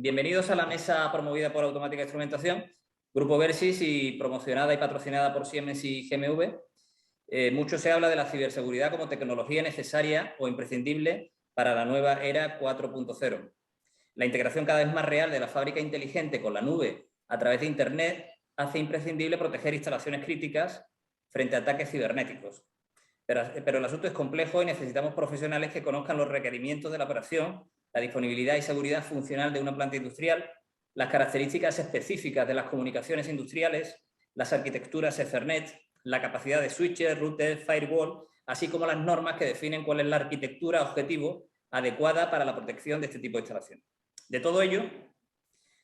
Bienvenidos a la mesa promovida por Automática Instrumentación, Grupo Versys y promocionada y patrocinada por Siemens y GMV. Mucho se habla de la ciberseguridad como tecnología necesaria o imprescindible para la nueva era 4.0. La integración cada vez más real de la fábrica inteligente con la nube a través de Internet hace imprescindible proteger instalaciones críticas frente a ataques cibernéticos. Pero el asunto es complejo y necesitamos profesionales que conozcan los requerimientos de la operación, la disponibilidad y seguridad funcional de una planta industrial, las características específicas de las comunicaciones industriales, las arquitecturas Ethernet, la capacidad de switches, routers, firewall, así como las normas que definen cuál es la arquitectura objetivo adecuada para la protección de este tipo de instalaciones. De todo ello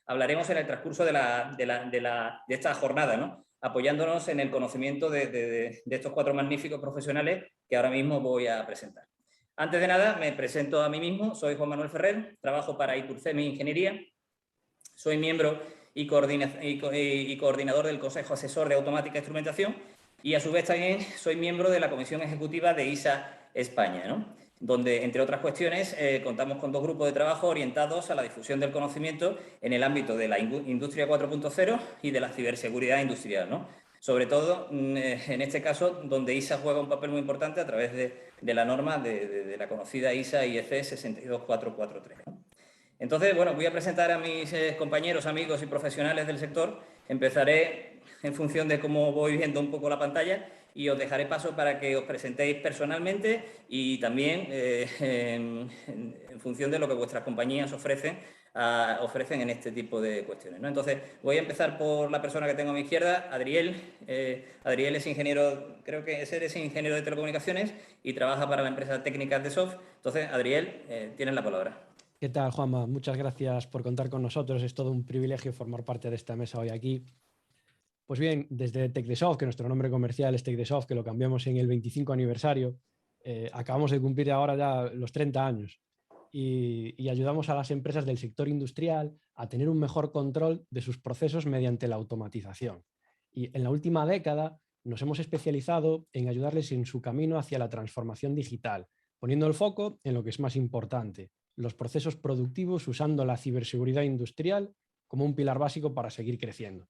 hablaremos en el transcurso de esta jornada, ¿no? Apoyándonos en el conocimiento de estos cuatro magníficos profesionales que ahora mismo voy a presentar. Antes de nada, me presento a mí mismo. Soy Juan Manuel Ferrer, trabajo para Iturcemi Ingeniería. Soy miembro y coordinador del Consejo Asesor de Automática Instrumentación y, a su vez, también soy miembro de la Comisión Ejecutiva de ISA España, ¿no? Donde, entre otras cuestiones, contamos con dos grupos de trabajo orientados a la difusión del conocimiento en el ámbito de la industria 4.0 y de la ciberseguridad industrial, ¿no? Sobre todo, en este caso, donde ISA juega un papel muy importante a través de la norma de la conocida ISA IEC 62443, ¿no? Entonces, bueno, voy a presentar a mis compañeros, amigos y profesionales del sector. Empezaré en función de cómo voy viendo un poco la pantalla y os dejaré paso para que os presentéis personalmente y también en función de lo que vuestras compañías ofrecen en este tipo de cuestiones, ¿no? Entonces, voy a empezar por la persona que tengo a mi izquierda, Adriel. Adriel es ingeniero, creo que eres ingeniero de telecomunicaciones y trabaja para la empresa Técnicas de Soft. Entonces, Adriel, tienes la palabra. ¿Qué tal, Juanma? Muchas gracias por contar con nosotros. Es todo un privilegio formar parte de esta mesa hoy aquí. Pues bien, desde TechDesoft, que nuestro nombre comercial es TechDesoft, que lo cambiamos en el 25 aniversario, acabamos de cumplir ahora ya los 30 años y ayudamos a las empresas del sector industrial a tener un mejor control de sus procesos mediante la automatización. Y en la última década nos hemos especializado en ayudarles en su camino hacia la transformación digital, poniendo el foco en lo que es más importante, los procesos productivos usando la ciberseguridad industrial como un pilar básico para seguir creciendo.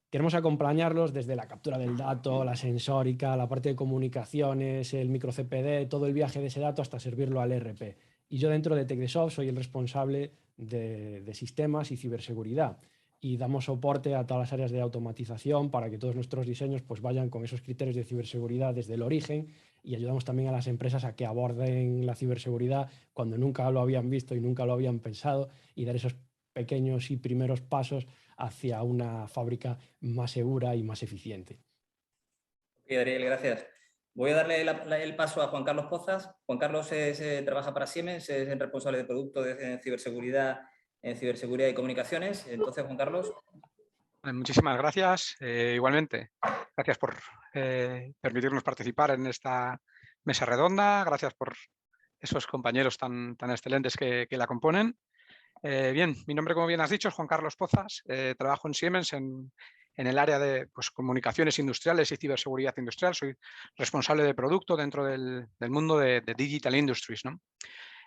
Queremos acompañarlos desde la captura del dato, la sensórica, la parte de comunicaciones, el micro CPD, todo el viaje de ese dato hasta servirlo al ERP. Y yo dentro de TechDesoft soy el responsable de sistemas y ciberseguridad y damos soporte a todas las áreas de automatización para que todos nuestros diseños pues, vayan con esos criterios de ciberseguridad desde el origen y ayudamos también a las empresas a que aborden la ciberseguridad cuando nunca lo habían visto y nunca lo habían pensado y dar esos pequeños y primeros pasos hacia una fábrica más segura y más eficiente. Ok, Adriel, gracias. Voy a darle el paso a Juan Carlos Pozas. Juan Carlos trabaja para Siemens, es el responsable de producto en ciberseguridad y comunicaciones. Entonces, Juan Carlos. Muchísimas gracias. Igualmente, gracias por permitirnos participar en esta mesa redonda. Gracias por esos compañeros tan excelentes que la componen. Bien, mi nombre, como bien has dicho, es Juan Carlos Pozas. Trabajo en Siemens en el área de comunicaciones industriales y ciberseguridad industrial. Soy responsable de producto dentro del mundo de Digital Industries, ¿no?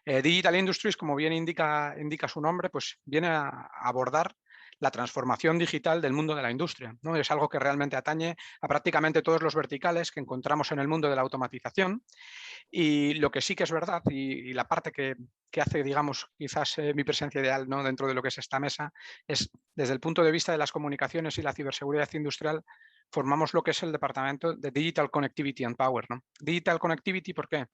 Digital Industries, como bien indica su nombre, pues viene a abordar la transformación digital del mundo de la industria, ¿no? Es algo que realmente atañe a prácticamente todos los verticales que encontramos en el mundo de la automatización. Y lo que sí que es verdad, y la parte que hace, digamos, quizás mi presencia ideal, ¿no?, dentro de lo que es esta mesa, es desde el punto de vista de las comunicaciones y la ciberseguridad industrial, formamos lo que es el departamento de Digital Connectivity and Power, ¿no? Digital Connectivity, ¿por qué?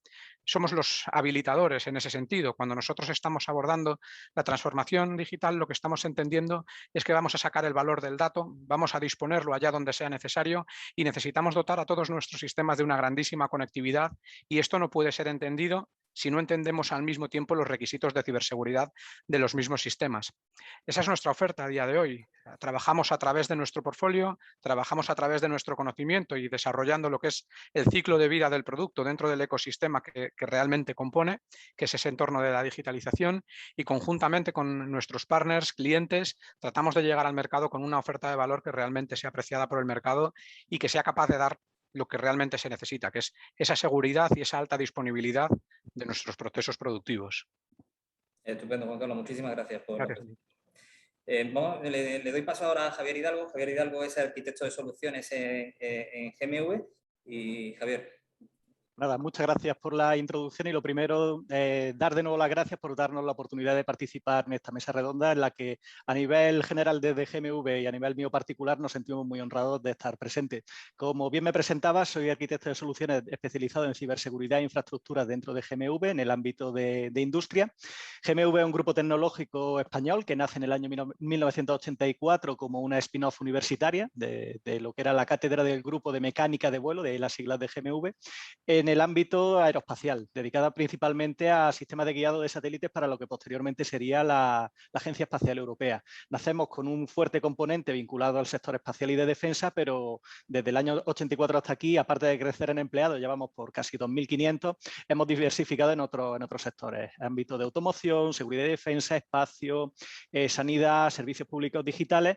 Somos los habilitadores en ese sentido. Cuando nosotros estamos abordando la transformación digital, lo que estamos entendiendo es que vamos a sacar el valor del dato, vamos a disponerlo allá donde sea necesario y necesitamos dotar a todos nuestros sistemas de una grandísima conectividad, y esto no puede ser entendido si no entendemos al mismo tiempo los requisitos de ciberseguridad de los mismos sistemas. Esa es nuestra oferta a día de hoy. Trabajamos a través de nuestro portfolio, trabajamos a través de nuestro conocimiento y desarrollando lo que es el ciclo de vida del producto dentro del ecosistema que realmente compone, que es ese entorno de la digitalización, y conjuntamente con nuestros partners, clientes, tratamos de llegar al mercado con una oferta de valor que realmente sea apreciada por el mercado y que sea capaz de dar lo que realmente se necesita, que es esa seguridad y esa alta disponibilidad de nuestros procesos productivos. Estupendo, Juan Carlos, muchísimas gracias por la Gracias. le doy paso ahora a Javier Hidalgo. Javier Hidalgo es arquitecto de soluciones en GMV. Y Javier. Nada, muchas gracias por la introducción y lo primero, dar de nuevo las gracias por darnos la oportunidad de participar en esta mesa redonda en la que a nivel general desde GMV y a nivel mío particular nos sentimos muy honrados de estar presentes. Como bien me presentaba, soy arquitecto de soluciones especializado en ciberseguridad e infraestructuras dentro de GMV en el ámbito de industria. GMV es un grupo tecnológico español que nace en el año 1984 como una spin-off universitaria de lo que era la cátedra del grupo de mecánica de vuelo, de ahí las siglas de GMV, en el ámbito aeroespacial, dedicada principalmente a sistemas de guiado de satélites para lo que posteriormente sería la Agencia Espacial Europea. Nacemos con un fuerte componente vinculado al sector espacial y de defensa, pero desde el año 84 hasta aquí, aparte de crecer en empleados, llevamos por casi 2.500, hemos diversificado en otros sectores, ámbito de automoción, seguridad y defensa, espacio, sanidad, servicios públicos digitales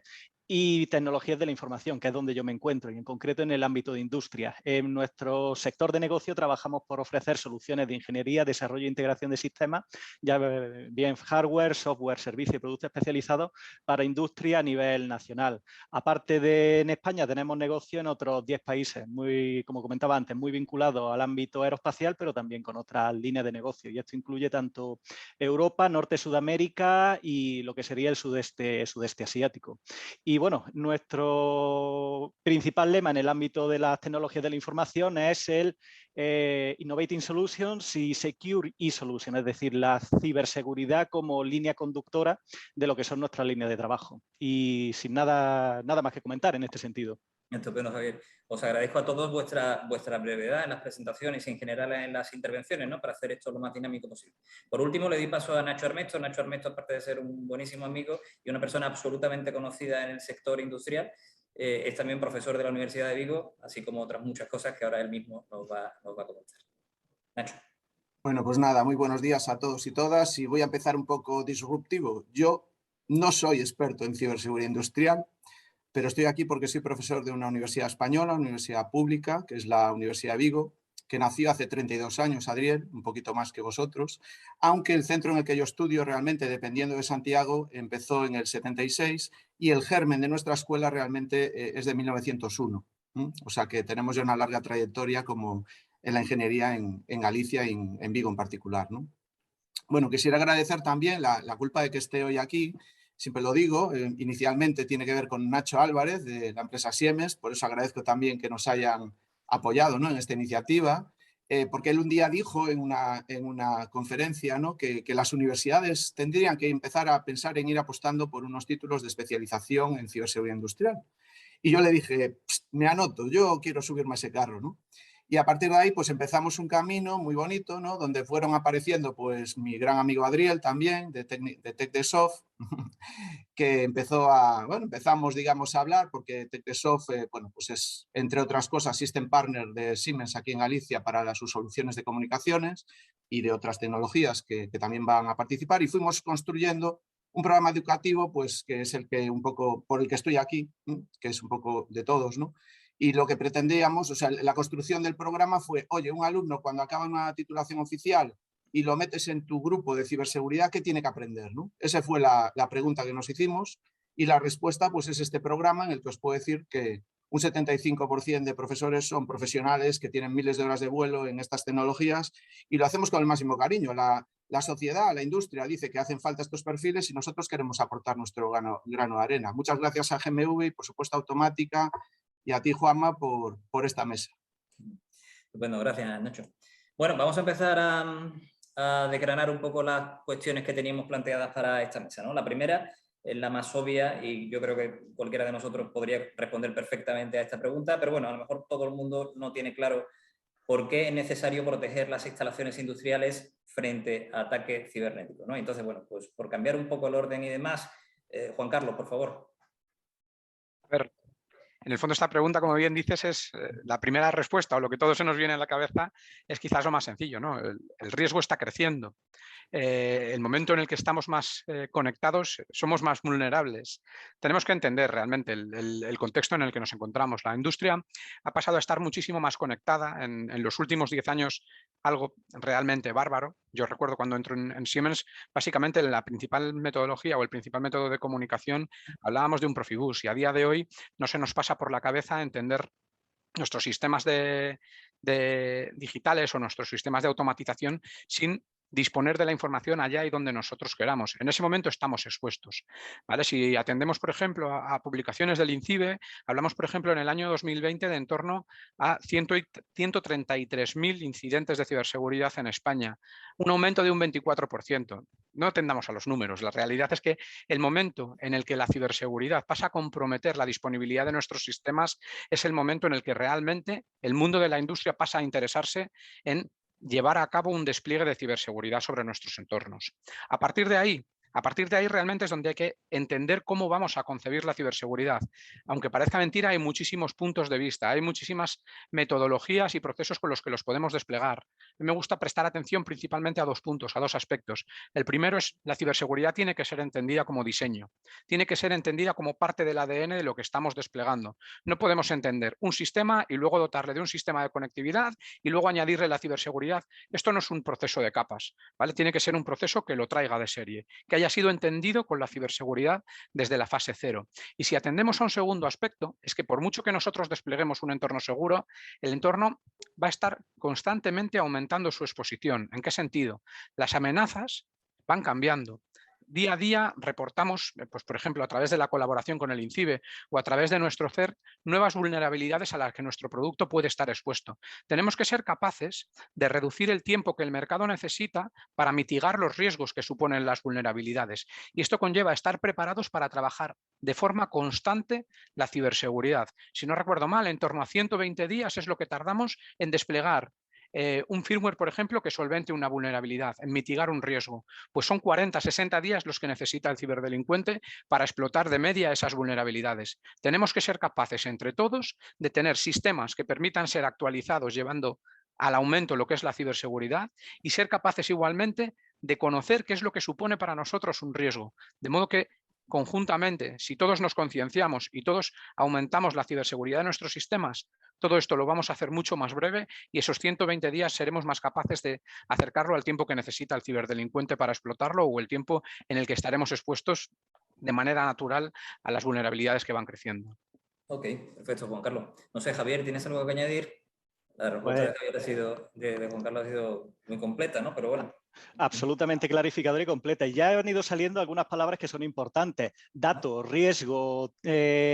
y tecnologías de la información, que es donde yo me encuentro, y en concreto en el ámbito de industria. En nuestro sector de negocio trabajamos por ofrecer soluciones de ingeniería, desarrollo e integración de sistemas, ya bien hardware, software, servicios y productos especializados para industria a nivel nacional. Aparte de en España, tenemos negocio en otros 10 países, muy, como comentaba antes, muy vinculados al ámbito aeroespacial, pero también con otras líneas de negocio. Y esto incluye tanto Europa, Norte, Sudamérica y lo que sería el sudeste asiático. Y bueno, nuestro principal lema en el ámbito de las tecnologías de la información es el Innovating Solutions y Secure e-Solutions, es decir, la ciberseguridad como línea conductora de lo que son nuestras líneas de trabajo. Y sin nada más que comentar en este sentido. Estupendo, Javier. Os agradezco a todos vuestra brevedad en las presentaciones y en general en las intervenciones, ¿no? Para hacer esto lo más dinámico posible. Por último, le doy paso a Nacho Armesto. Nacho Armesto, aparte de ser un buenísimo amigo y una persona absolutamente conocida en el sector industrial, es también profesor de la Universidad de Vigo, así como otras muchas cosas que ahora él mismo nos va a comentar. Nacho. Bueno, pues nada, muy buenos días a todos y todas. Y voy a empezar un poco disruptivo. Yo no soy experto en ciberseguridad industrial, pero estoy aquí porque soy profesor de una universidad española, una universidad pública, que es la Universidad de Vigo, que nació hace 32 años, Adriel, un poquito más que vosotros, aunque el centro en el que yo estudio realmente, dependiendo de Santiago, empezó en el 76 y el germen de nuestra escuela realmente es de 1901. O sea que tenemos ya una larga trayectoria como en la ingeniería en Galicia y en Vigo en particular, ¿no? Bueno, quisiera agradecer también la culpa de que esté hoy aquí. Siempre lo digo, inicialmente tiene que ver con Nacho Álvarez de la empresa Siemens, por eso agradezco también que nos hayan apoyado, ¿no? En esta iniciativa, porque él un día dijo en una conferencia, ¿no? que las universidades tendrían que empezar a pensar en ir apostando por unos títulos de especialización en ciberseguridad industrial. Y yo le dije, me anoto, yo quiero subirme a ese carro, ¿no? Y a partir de ahí, pues empezamos un camino muy bonito, ¿no? Donde fueron apareciendo, pues, mi gran amigo Adriel también, de TechDeSoft, que empezamos, digamos, a hablar, porque TechDeSoft, bueno, pues es, entre otras cosas, System Partner de Siemens aquí en Galicia para sus soluciones de comunicaciones y de otras tecnologías que también van a participar. Y fuimos construyendo un programa educativo, pues, que es el que un poco, por el que estoy aquí, que es un poco de todos, ¿no? Y lo que pretendíamos, o sea, la construcción del programa fue, oye, un alumno cuando acaba una titulación oficial y lo metes en tu grupo de ciberseguridad, ¿qué tiene que aprender, ¿no? Esa fue la pregunta que nos hicimos y la respuesta, pues, es este programa en el que os puedo decir que un 75% de profesores son profesionales que tienen miles de horas de vuelo en estas tecnologías y lo hacemos con el máximo cariño. La sociedad, la industria dice que hacen falta estos perfiles y nosotros queremos aportar nuestro grano de arena. Muchas gracias a GMV y, por supuesto, a Automática y a ti, Juanma, por esta mesa. Bueno, gracias, Nacho. Bueno, vamos a empezar a desgranar un poco las cuestiones que teníamos planteadas para esta mesa, ¿no? La primera es la más obvia y yo creo que cualquiera de nosotros podría responder perfectamente a esta pregunta, pero bueno, a lo mejor todo el mundo no tiene claro por qué es necesario proteger las instalaciones industriales frente a ataques cibernéticos, ¿no? Entonces, bueno, pues por cambiar un poco el orden y demás, Juan Carlos, por favor. A ver, En el fondo esta pregunta, como bien dices, es la primera respuesta, o lo que todo se nos viene a la cabeza es quizás lo más sencillo, ¿no? El riesgo está creciendo. El momento en el que estamos más conectados, somos más vulnerables. Tenemos que entender realmente el contexto en el que nos encontramos. La industria ha pasado a estar muchísimo más conectada en los últimos 10 años, algo realmente bárbaro. Yo recuerdo cuando entro en Siemens, básicamente la principal metodología o el principal método de comunicación, hablábamos de un Profibus, y a día de hoy no se nos pasa por la cabeza entender nuestros sistemas digitales o nuestros sistemas de automatización sin disponer de la información allá y donde nosotros queramos. En ese momento estamos expuestos, ¿vale? Si atendemos, por ejemplo, a publicaciones del INCIBE, hablamos, por ejemplo, en el año 2020 de en torno a 133.000 incidentes de ciberseguridad en España, un aumento de un 24%. No atendamos a los números. La realidad es que el momento en el que la ciberseguridad pasa a comprometer la disponibilidad de nuestros sistemas es el momento en el que realmente el mundo de la industria pasa a interesarse en llevar a cabo un despliegue de ciberseguridad sobre nuestros entornos. A partir de ahí realmente es donde hay que entender cómo vamos a concebir la ciberseguridad. Aunque parezca mentira, hay muchísimos puntos de vista, hay muchísimas metodologías y procesos con los que los podemos desplegar. Me gusta prestar atención principalmente a dos puntos, a dos aspectos. El primero es la ciberseguridad tiene que ser entendida como diseño, tiene que ser entendida como parte del ADN de lo que estamos desplegando. No podemos entender un sistema y luego dotarle de un sistema de conectividad y luego añadirle la ciberseguridad. Esto no es un proceso de capas, ¿vale? Tiene que ser un proceso que lo traiga de serie, que haya sido entendido con la ciberseguridad desde la fase cero. Y si atendemos a un segundo aspecto, es que por mucho que nosotros despleguemos un entorno seguro, el entorno va a estar constantemente aumentando su exposición. ¿En qué sentido? Las amenazas van cambiando. Día a día reportamos, pues, por ejemplo, a través de la colaboración con el INCIBE o a través de nuestro CERT, nuevas vulnerabilidades a las que nuestro producto puede estar expuesto. Tenemos que ser capaces de reducir el tiempo que el mercado necesita para mitigar los riesgos que suponen las vulnerabilidades. Y esto conlleva estar preparados para trabajar de forma constante la ciberseguridad. Si no recuerdo mal, en torno a 120 días es lo que tardamos en desplegar un firmware, por ejemplo, que solvente una vulnerabilidad, en mitigar un riesgo. Pues son 40, 60 días los que necesita el ciberdelincuente para explotar de media esas vulnerabilidades. Tenemos que ser capaces entre todos de tener sistemas que permitan ser actualizados llevando al aumento lo que es la ciberseguridad y ser capaces igualmente de conocer qué es lo que supone para nosotros un riesgo. De modo que conjuntamente, si todos nos concienciamos y todos aumentamos la ciberseguridad de nuestros sistemas, todo esto lo vamos a hacer mucho más breve y esos 120 días seremos más capaces de acercarlo al tiempo que necesita el ciberdelincuente para explotarlo o el tiempo en el que estaremos expuestos de manera natural a las vulnerabilidades que van creciendo. Ok, perfecto, Juan Carlos. No sé, Javier, ¿tienes algo que añadir? La respuesta de Javier de Juan Carlos ha sido muy completa, ¿no? Pero bueno. Absolutamente clarificadora y completa. Y ya han ido saliendo algunas palabras que son importantes. Datos, riesgo,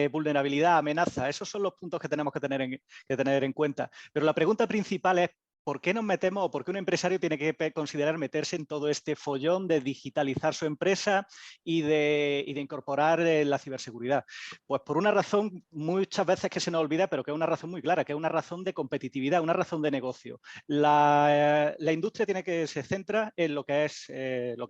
vulnerabilidad, amenaza. Esos son los puntos que tenemos que tener en cuenta. Pero la pregunta principal es, ¿por qué nos metemos o por qué un empresario tiene que considerar meterse en todo este follón de digitalizar su empresa y de incorporar la ciberseguridad? Pues por una razón muchas veces que se nos olvida, pero que es una razón muy clara, que es una razón de competitividad, una razón de negocio. La industria se centra en lo que es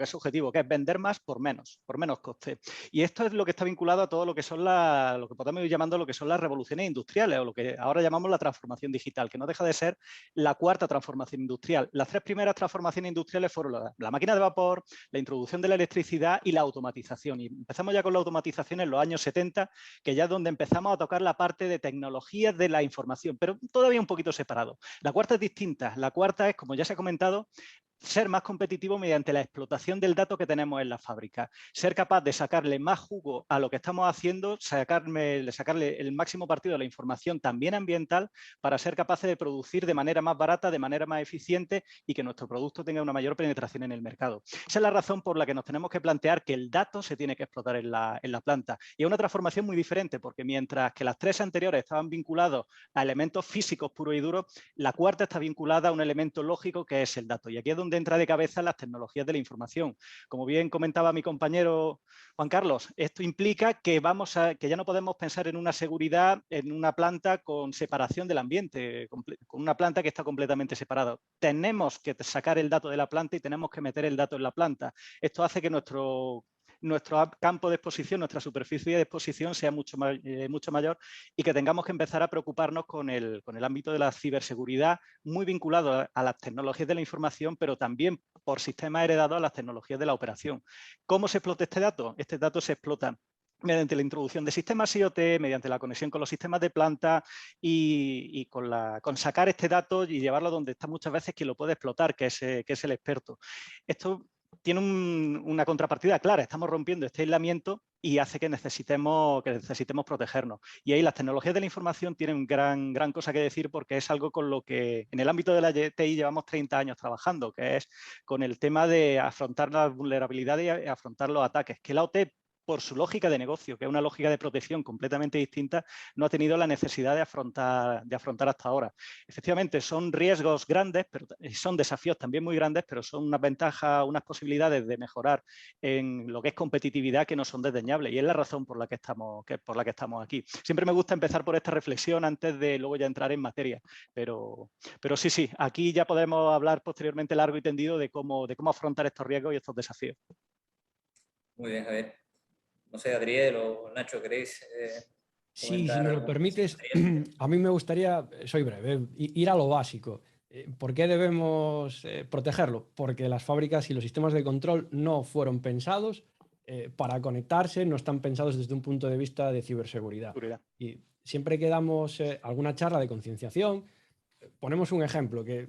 su objetivo, que es vender más por menos coste. Y esto es lo que está vinculado a todo lo que son lo que podemos ir llamando lo que son las revoluciones industriales o lo que ahora llamamos la transformación digital, que no deja de ser la cuarta transformación industrial. Las tres primeras transformaciones industriales fueron la máquina de vapor, la introducción de la electricidad y la automatización. Y empezamos ya con la automatización en los años 70, que ya es donde empezamos a tocar la parte de tecnologías de la información, pero todavía un poquito separado. La cuarta es distinta. La cuarta es, como ya se ha comentado, ser más competitivo mediante la explotación del dato que tenemos en la fábrica, ser capaz de sacarle más jugo a lo que estamos haciendo, sacarle el máximo partido de la información también ambiental para ser capaces de producir de manera más barata, de manera más eficiente y que nuestro producto tenga una mayor penetración en el mercado. Esa es la razón por la que nos tenemos que plantear que el dato se tiene que explotar en la planta. Y es una transformación muy diferente porque mientras que las tres anteriores estaban vinculados a elementos físicos puros y duros, la cuarta está vinculada a un elemento lógico que es el dato. Y aquí es donde entra de cabeza las tecnologías de la información. Como bien comentaba mi compañero Juan Carlos, esto implica que ya no podemos pensar en una seguridad en una planta con separación del ambiente, con una planta que está completamente separada. Tenemos que sacar el dato de la planta y tenemos que meter el dato en la planta. Esto hace que nuestro nuestro campo de exposición, nuestra superficie de exposición sea mucho mayor y que tengamos que empezar a preocuparnos con el ámbito de la ciberseguridad, muy vinculado a las tecnologías de la información, pero también por sistemas heredados a las tecnologías de la operación. ¿Cómo se explota este dato? Este dato se explota mediante la introducción de sistemas IoT, mediante la conexión con los sistemas de planta y con sacar este dato y llevarlo donde está muchas veces quien lo puede explotar, que es el experto. Esto tiene una contrapartida clara, estamos rompiendo este aislamiento y hace que necesitemos protegernos. Y ahí las tecnologías de la información tienen gran cosa que decir, porque es algo con lo que en el ámbito de la TI llevamos 30 años trabajando, que es con el tema de afrontar las vulnerabilidades y afrontar los ataques, que la OT, por su lógica de negocio, que es una lógica de protección completamente distinta, no ha tenido la necesidad de afrontar hasta ahora. Efectivamente, son riesgos grandes, pero son desafíos también muy grandes, pero son unas ventajas, unas posibilidades de mejorar en lo que es competitividad que no son desdeñables, y es la razón por la que estamos aquí. Siempre me gusta empezar por esta reflexión antes de luego ya entrar en materia, pero sí, aquí ya podemos hablar posteriormente largo y tendido de cómo afrontar estos riesgos y estos desafíos. Muy bien, Javier. No sé, Adriel o Nacho, ¿queréis sí, si me lo permites, a mí me gustaría, soy breve, ir a lo básico. ¿Por qué debemos protegerlo? Porque las fábricas y los sistemas de control no fueron pensados para conectarse, no están pensados desde un punto de vista de ciberseguridad. Y siempre que damos alguna charla de concienciación, ponemos un ejemplo, que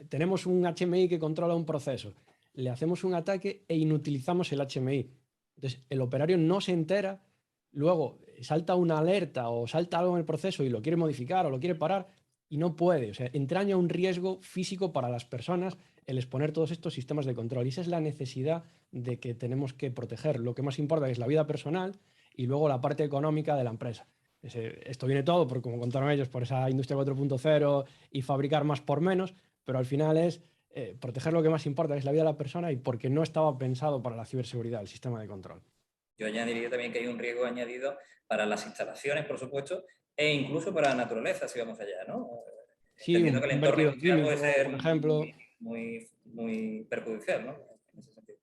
tenemos un HMI que controla un proceso, le hacemos un ataque e inutilizamos el HMI. Entonces, el operario no se entera, luego salta una alerta o salta algo en el proceso y lo quiere modificar o lo quiere parar y no puede. O sea, entraña un riesgo físico para las personas el exponer todos estos sistemas de control. Y esa es la necesidad de que tenemos que proteger. Lo que más importa es la vida personal y luego la parte económica de la empresa. Esto viene todo, por, como contaron ellos, por esa industria 4.0 y fabricar más por menos, pero al final es proteger lo que más importa, que es la vida de la persona, y porque no estaba pensado para la ciberseguridad, el sistema de control. Yo añadiría también que hay un riesgo añadido para las instalaciones, por supuesto, e incluso para la naturaleza, si vamos allá, ¿no? Sí, un que el entorno industrial químico, puede ser por ejemplo. muy perjudicial, ¿no? En ese sentido.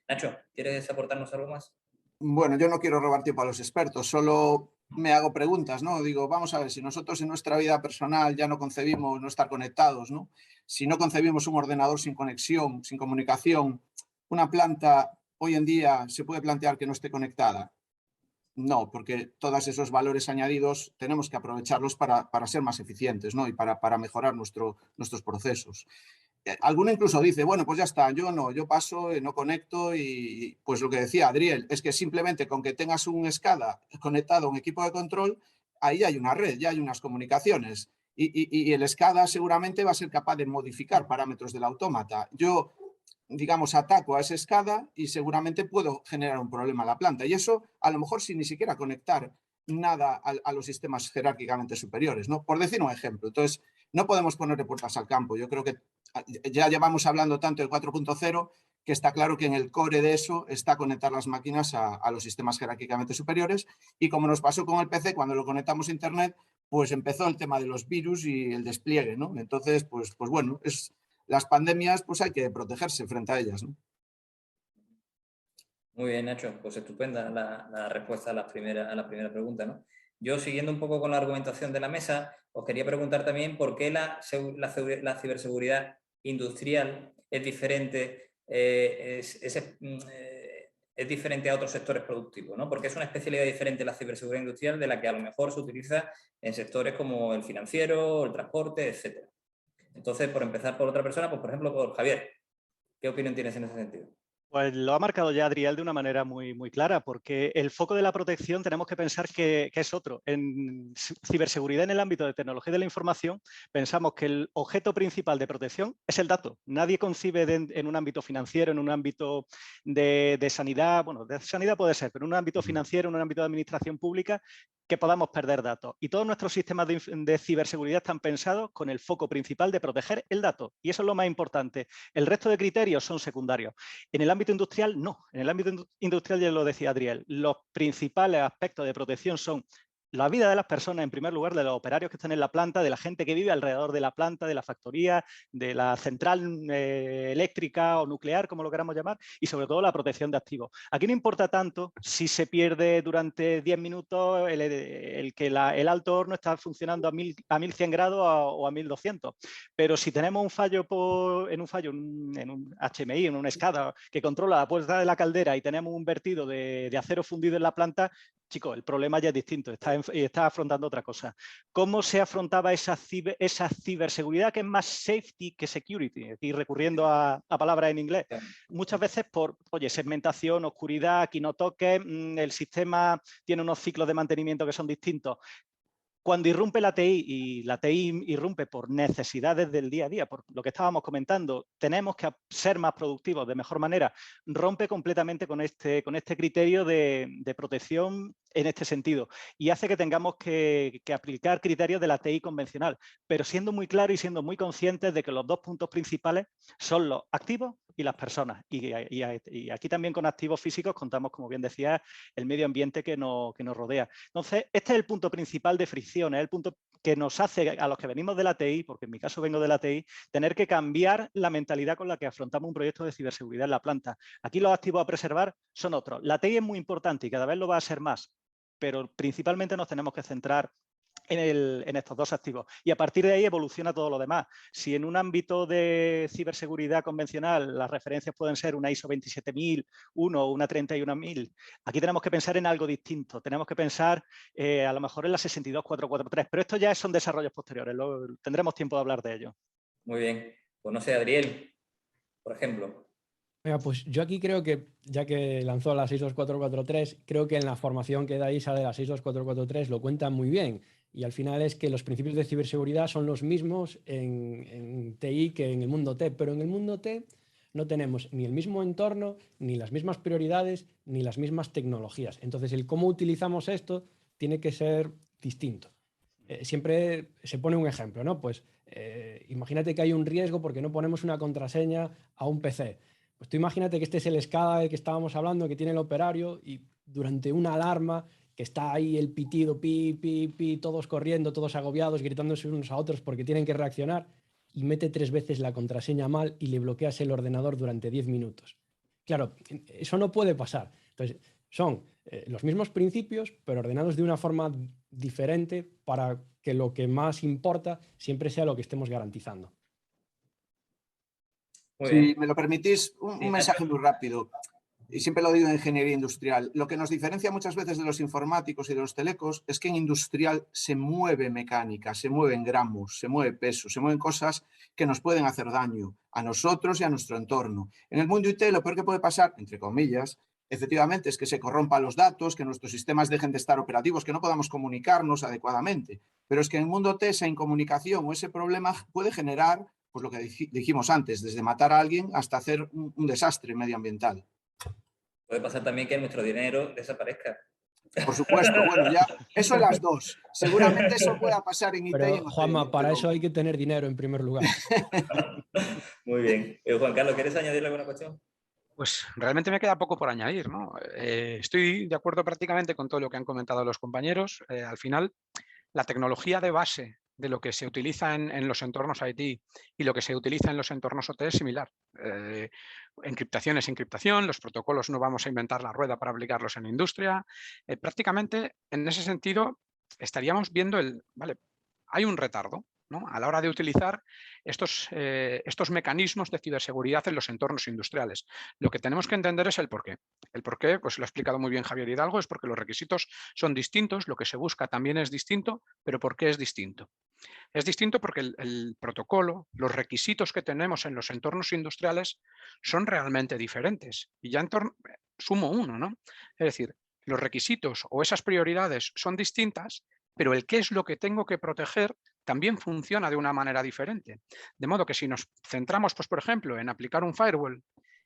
Nacho, ¿quieres aportarnos algo más? Bueno, yo no quiero robar tiempo a los expertos, solo me hago preguntas, ¿no? Digo, vamos a ver, si nosotros en nuestra vida personal ya no concebimos no estar conectados, ¿no? Si no concebimos un ordenador sin conexión, sin comunicación, una planta hoy en día se puede plantear que no esté conectada. No, porque todos esos valores añadidos tenemos que aprovecharlos para ser más eficientes, ¿no? Y para mejorar nuestros procesos. Alguno incluso dice, bueno, pues ya está, yo paso, no conecto, y pues lo que decía Adriel, es que simplemente con que tengas un SCADA conectado a un equipo de control, ahí hay una red, ya hay unas comunicaciones, y el SCADA seguramente va a ser capaz de modificar parámetros del autómata. Yo, digamos, ataco a ese SCADA y seguramente puedo generar un problema a la planta, y eso a lo mejor sin ni siquiera conectar nada a los sistemas jerárquicamente superiores, ¿no? Por decir un ejemplo. Entonces, no podemos ponerle puertas al campo. Yo creo que ya llevamos hablando tanto del 4.0 que está claro que en el core de eso está conectar las máquinas a los sistemas jerárquicamente superiores, y como nos pasó con el PC, cuando lo conectamos a Internet, pues empezó el tema de los virus y el despliegue, ¿no? Entonces, pues bueno, las pandemias, pues hay que protegerse frente a ellas, ¿no? Muy bien, Nacho, pues estupenda la respuesta a la primera pregunta, ¿no? Yo, siguiendo un poco con la argumentación de la mesa, os quería preguntar también por qué la ciberseguridad industrial es diferente, es diferente a otros sectores productivos, ¿no? Porque es una especialidad diferente la ciberseguridad industrial de la que a lo mejor se utiliza en sectores como el financiero, el transporte, etc. Entonces, por empezar por otra persona, pues por ejemplo por Javier, ¿qué opinión tienes en ese sentido? Pues lo ha marcado ya Adriel de una manera muy clara, porque el foco de la protección tenemos que pensar que es otro. En ciberseguridad, en el ámbito de tecnología de la información, pensamos que el objeto principal de protección es el dato. Nadie concibe en un ámbito financiero, en un ámbito de sanidad, bueno, de sanidad puede ser, pero en un ámbito financiero, en un ámbito de administración pública, que podamos perder datos. Y todos nuestros sistemas de ciberseguridad están pensados con el foco principal de proteger el dato. Y eso es lo más importante. El resto de criterios son secundarios. En el ámbito industrial, no. En el ámbito industrial, ya lo decía Adriel, los principales aspectos de protección son la vida de las personas, en primer lugar, de los operarios que están en la planta, de la gente que vive alrededor de la planta, de la factoría, de la central eléctrica o nuclear, como lo queramos llamar, y sobre todo la protección de activos. Aquí no importa tanto si se pierde durante 10 minutos el que el alto horno está funcionando a 1100 grados o a 1200, pero si tenemos un fallo en un HMI, en una SCADA que controla la puerta de la caldera y tenemos un vertido de acero fundido en la planta, chicos, el problema ya es distinto, está afrontando otra cosa. ¿Cómo se afrontaba esa ciberseguridad que es más safety que security? Aquí recurriendo a palabras en inglés. Muchas veces por, oye, segmentación, oscuridad, aquí no toques, el sistema tiene unos ciclos de mantenimiento que son distintos. Cuando irrumpe la TI, y la TI irrumpe por necesidades del día a día, por lo que estábamos comentando, tenemos que ser más productivos de mejor manera, rompe completamente con este criterio de protección en este sentido y hace que tengamos que aplicar criterios de la TI convencional, pero siendo muy claro y siendo muy conscientes de que los dos puntos principales son los activos y las personas. Y aquí también con activos físicos contamos, como bien decía, el medio ambiente que nos rodea. Entonces, este es el punto principal de fricción, es el punto que nos hace a los que venimos de la TI, porque en mi caso vengo de la TI, tener que cambiar la mentalidad con la que afrontamos un proyecto de ciberseguridad en la planta. Aquí los activos a preservar son otros. La TI es muy importante y cada vez lo va a ser más, pero principalmente nos tenemos que centrar en estos dos activos. Y a partir de ahí evoluciona todo lo demás. Si en un ámbito de ciberseguridad convencional las referencias pueden ser una ISO 27001 o una 31000, aquí tenemos que pensar en algo distinto. Tenemos que pensar a lo mejor en la 62443, pero esto ya son desarrollos posteriores. Tendremos tiempo de hablar de ello. Muy bien. Pues no sé, Adriel, por ejemplo. Venga, pues yo aquí creo que, ya que lanzó la 62443, creo que en la formación que da ISA de la 62443 lo cuentan muy bien. Y al final es que los principios de ciberseguridad son los mismos en TI que en el mundo T, pero en el mundo T no tenemos ni el mismo entorno, ni las mismas prioridades, ni las mismas tecnologías. Entonces, el cómo utilizamos esto tiene que ser distinto. Siempre se pone un ejemplo, ¿no? Pues imagínate que hay un riesgo porque no ponemos una contraseña a un PC. Pues tú imagínate que este es el SCADA del que estábamos hablando, que tiene el operario y durante una alarma que está ahí el pitido, pi, pi, pi, todos corriendo, todos agobiados, gritándose unos a otros porque tienen que reaccionar y mete 3 veces la contraseña mal y le bloqueas el ordenador durante 10 minutos. Claro, eso no puede pasar. Entonces, son los mismos principios, pero ordenados de una forma diferente para que lo que más importa siempre sea lo que estemos garantizando. Si me lo permitís, un mensaje muy rápido. Y siempre lo digo en ingeniería industrial. Lo que nos diferencia muchas veces de los informáticos y de los telecos es que en industrial se mueve mecánica, se mueven gramos, se mueve peso, se mueven cosas que nos pueden hacer daño a nosotros y a nuestro entorno. En el mundo IT lo peor que puede pasar, entre comillas, efectivamente es que se corrompan los datos, que nuestros sistemas dejen de estar operativos, que no podamos comunicarnos adecuadamente. Pero es que en el mundo T esa incomunicación o ese problema puede generar, pues lo que dijimos antes, desde matar a alguien hasta hacer un desastre medioambiental. Puede pasar también que nuestro dinero desaparezca. Por supuesto, bueno, ya eso en las dos. Seguramente eso pueda pasar en IT. Pero, Juanma, para eso hay que tener dinero en primer lugar. Muy bien. Juan Carlos, ¿quieres añadirle alguna cuestión? Pues realmente me queda poco por añadir, ¿no? Estoy de acuerdo prácticamente con todo lo que han comentado los compañeros. Al final, la tecnología de base de lo que se utiliza en los entornos IT y lo que se utiliza en los entornos OT es similar. Encriptación es encriptación, los protocolos no vamos a inventar la rueda para aplicarlos en industria. Prácticamente, en ese sentido, estaríamos viendo vale, hay un retardo, ¿no? A la hora de utilizar estos mecanismos de ciberseguridad en los entornos industriales. Lo que tenemos que entender es el porqué. El porqué, pues lo ha explicado muy bien Javier Hidalgo, es porque los requisitos son distintos, lo que se busca también es distinto, pero ¿por qué es distinto? Es distinto porque el protocolo, los requisitos que tenemos en los entornos industriales son realmente diferentes. Y ya sumo uno, ¿no? Es decir, los requisitos o esas prioridades son distintas, pero el qué es lo que tengo que proteger también funciona de una manera diferente. De modo que si nos centramos, pues, por ejemplo, en aplicar un firewall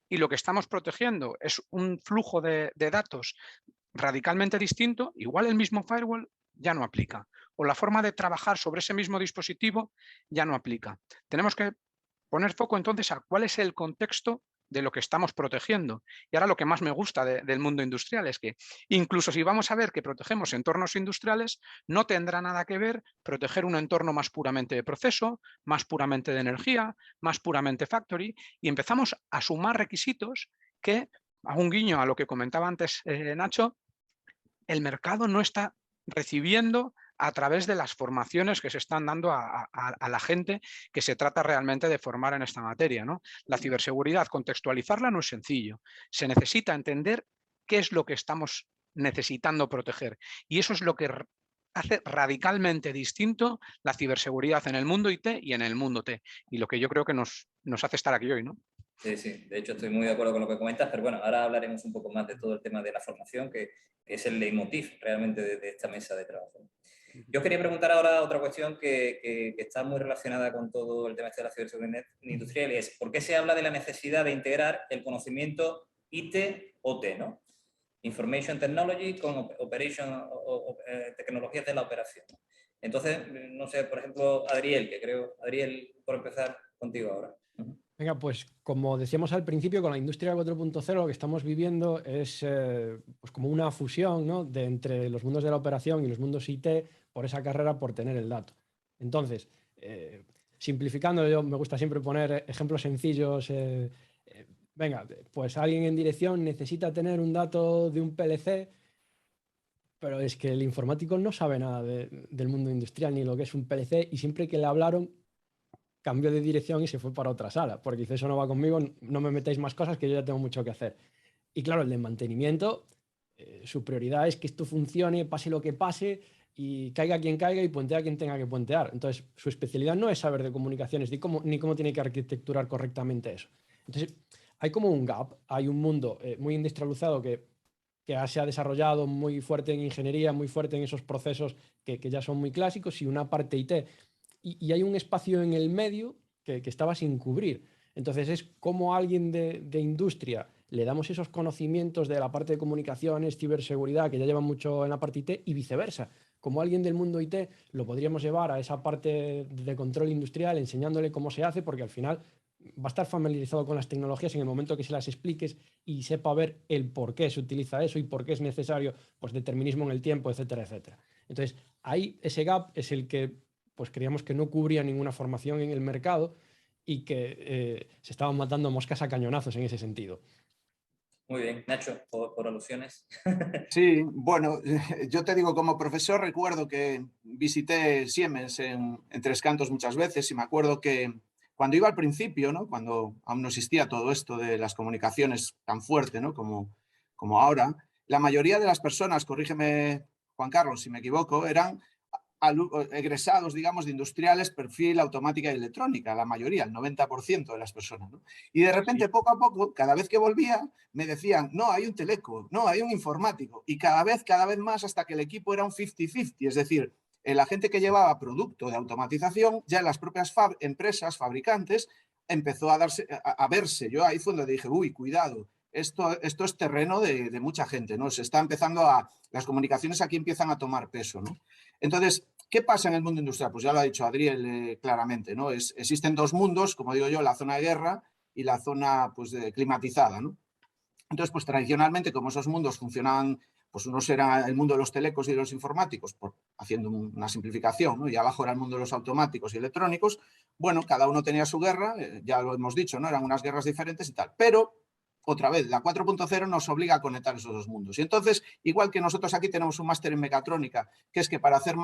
y lo que estamos protegiendo es un flujo de datos radicalmente distinto, igual el mismo firewall ya no aplica. O la forma de trabajar sobre ese mismo dispositivo ya no aplica. Tenemos que poner foco entonces a cuál es el contexto de lo que estamos protegiendo. Y ahora lo que más me gusta del mundo industrial es que incluso si vamos a ver que protegemos entornos industriales, no tendrá nada que ver proteger un entorno más puramente de proceso, más puramente de energía, más puramente factory, y empezamos a sumar requisitos que, hago un guiño a lo que comentaba antes Nacho, el mercado no está recibiendo a través de las formaciones que se están dando a la gente que se trata realmente de formar en esta materia, ¿no? La ciberseguridad, contextualizarla no es sencillo. Se necesita entender qué es lo que estamos necesitando proteger. Y eso es lo que hace radicalmente distinto la ciberseguridad en el mundo IT y en el mundo T. Y lo que yo creo que nos hace estar aquí hoy, ¿no? Sí, sí, de hecho estoy muy de acuerdo con lo que comentas, pero bueno, ahora hablaremos un poco más de todo el tema de la formación, que es el leitmotiv realmente de esta mesa de trabajo. Yo quería preguntar ahora otra cuestión que está muy relacionada con todo el tema de la ciberseguridad industrial, y es ¿por qué se habla de la necesidad de integrar el conocimiento IT-OT, ¿no? Information Technology con tecnologías de la operación? Entonces, no sé, por ejemplo, Adriel, Adriel, por empezar contigo ahora. Venga, pues como decíamos al principio, con la industria 4.0 lo que estamos viviendo es pues como una fusión, ¿no?, entre los mundos de la operación y los mundos IT por esa carrera por tener el dato. Entonces, simplificando, yo me gusta siempre poner ejemplos sencillos. Venga, pues alguien en dirección necesita tener un dato de un PLC, pero es que el informático no sabe nada del mundo industrial ni lo que es un PLC, y siempre que le hablaron cambió de dirección y se fue para otra sala, porque dice, eso no va conmigo, no me metáis más cosas que yo ya tengo mucho que hacer. Y claro, el de mantenimiento, su prioridad es que esto funcione, pase lo que pase, y caiga quien caiga y puentea quien tenga que puentear. Entonces, su especialidad no es saber de comunicaciones, ni cómo tiene que arquitecturar correctamente eso. Entonces, hay como un gap, hay un mundo muy industrializado que se ha desarrollado muy fuerte en ingeniería, muy fuerte en esos procesos que ya son muy clásicos, y una parte IT. Y hay un espacio en el medio que estaba sin cubrir. Entonces es como a alguien de industria le damos esos conocimientos de la parte de comunicaciones, ciberseguridad, que ya llevan mucho en la parte IT, y viceversa. Como alguien del mundo IT lo podríamos llevar a esa parte de control industrial, enseñándole cómo se hace, porque al final va a estar familiarizado con las tecnologías en el momento que se las expliques y sepa ver el por qué se utiliza eso y por qué es necesario, pues, determinismo en el tiempo, etcétera, etcétera. Entonces, ahí ese gap es el que pues creíamos que no cubría ninguna formación en el mercado, y que se estaban matando moscas a cañonazos en ese sentido. Muy bien, Nacho, por alusiones. Sí, bueno, yo te digo, como profesor recuerdo que visité Siemens en Tres Cantos muchas veces, y me acuerdo que cuando iba al principio, ¿no?, cuando aún no existía todo esto de las comunicaciones tan fuerte, ¿no?, como ahora, la mayoría de las personas, corrígeme Juan Carlos si me equivoco, eran egresados, digamos, de industriales, perfil automática y electrónica, la mayoría, el 90% de las personas, ¿no? Y de repente, poco a poco, cada vez que volvía, me decían, no, hay un teleco, no, hay un informático, y cada vez más, hasta que el equipo era un 50-50, es decir, la gente que llevaba producto de automatización, ya en las propias empresas, fabricantes, empezó a verse. Yo ahí fue donde dije, uy, cuidado, esto es terreno de mucha gente, ¿no? Se está empezando las comunicaciones aquí empiezan a tomar peso, ¿no? Entonces, ¿qué pasa en el mundo industrial? Pues ya lo ha dicho Adriel claramente, ¿no? Existen dos mundos, como digo yo, la zona de guerra y la zona, pues, climatizada, ¿no? Entonces, pues tradicionalmente, como esos mundos funcionaban, pues uno era el mundo de los telecos y de los informáticos, haciendo una simplificación, ¿no? Y abajo era el mundo de los automáticos y electrónicos. Bueno, cada uno tenía su guerra, ya lo hemos dicho, ¿no? Eran unas guerras diferentes y tal, pero otra vez, la 4.0 nos obliga a conectar esos dos mundos. Y entonces, igual que nosotros aquí tenemos un máster en mecatrónica, que es que para hacer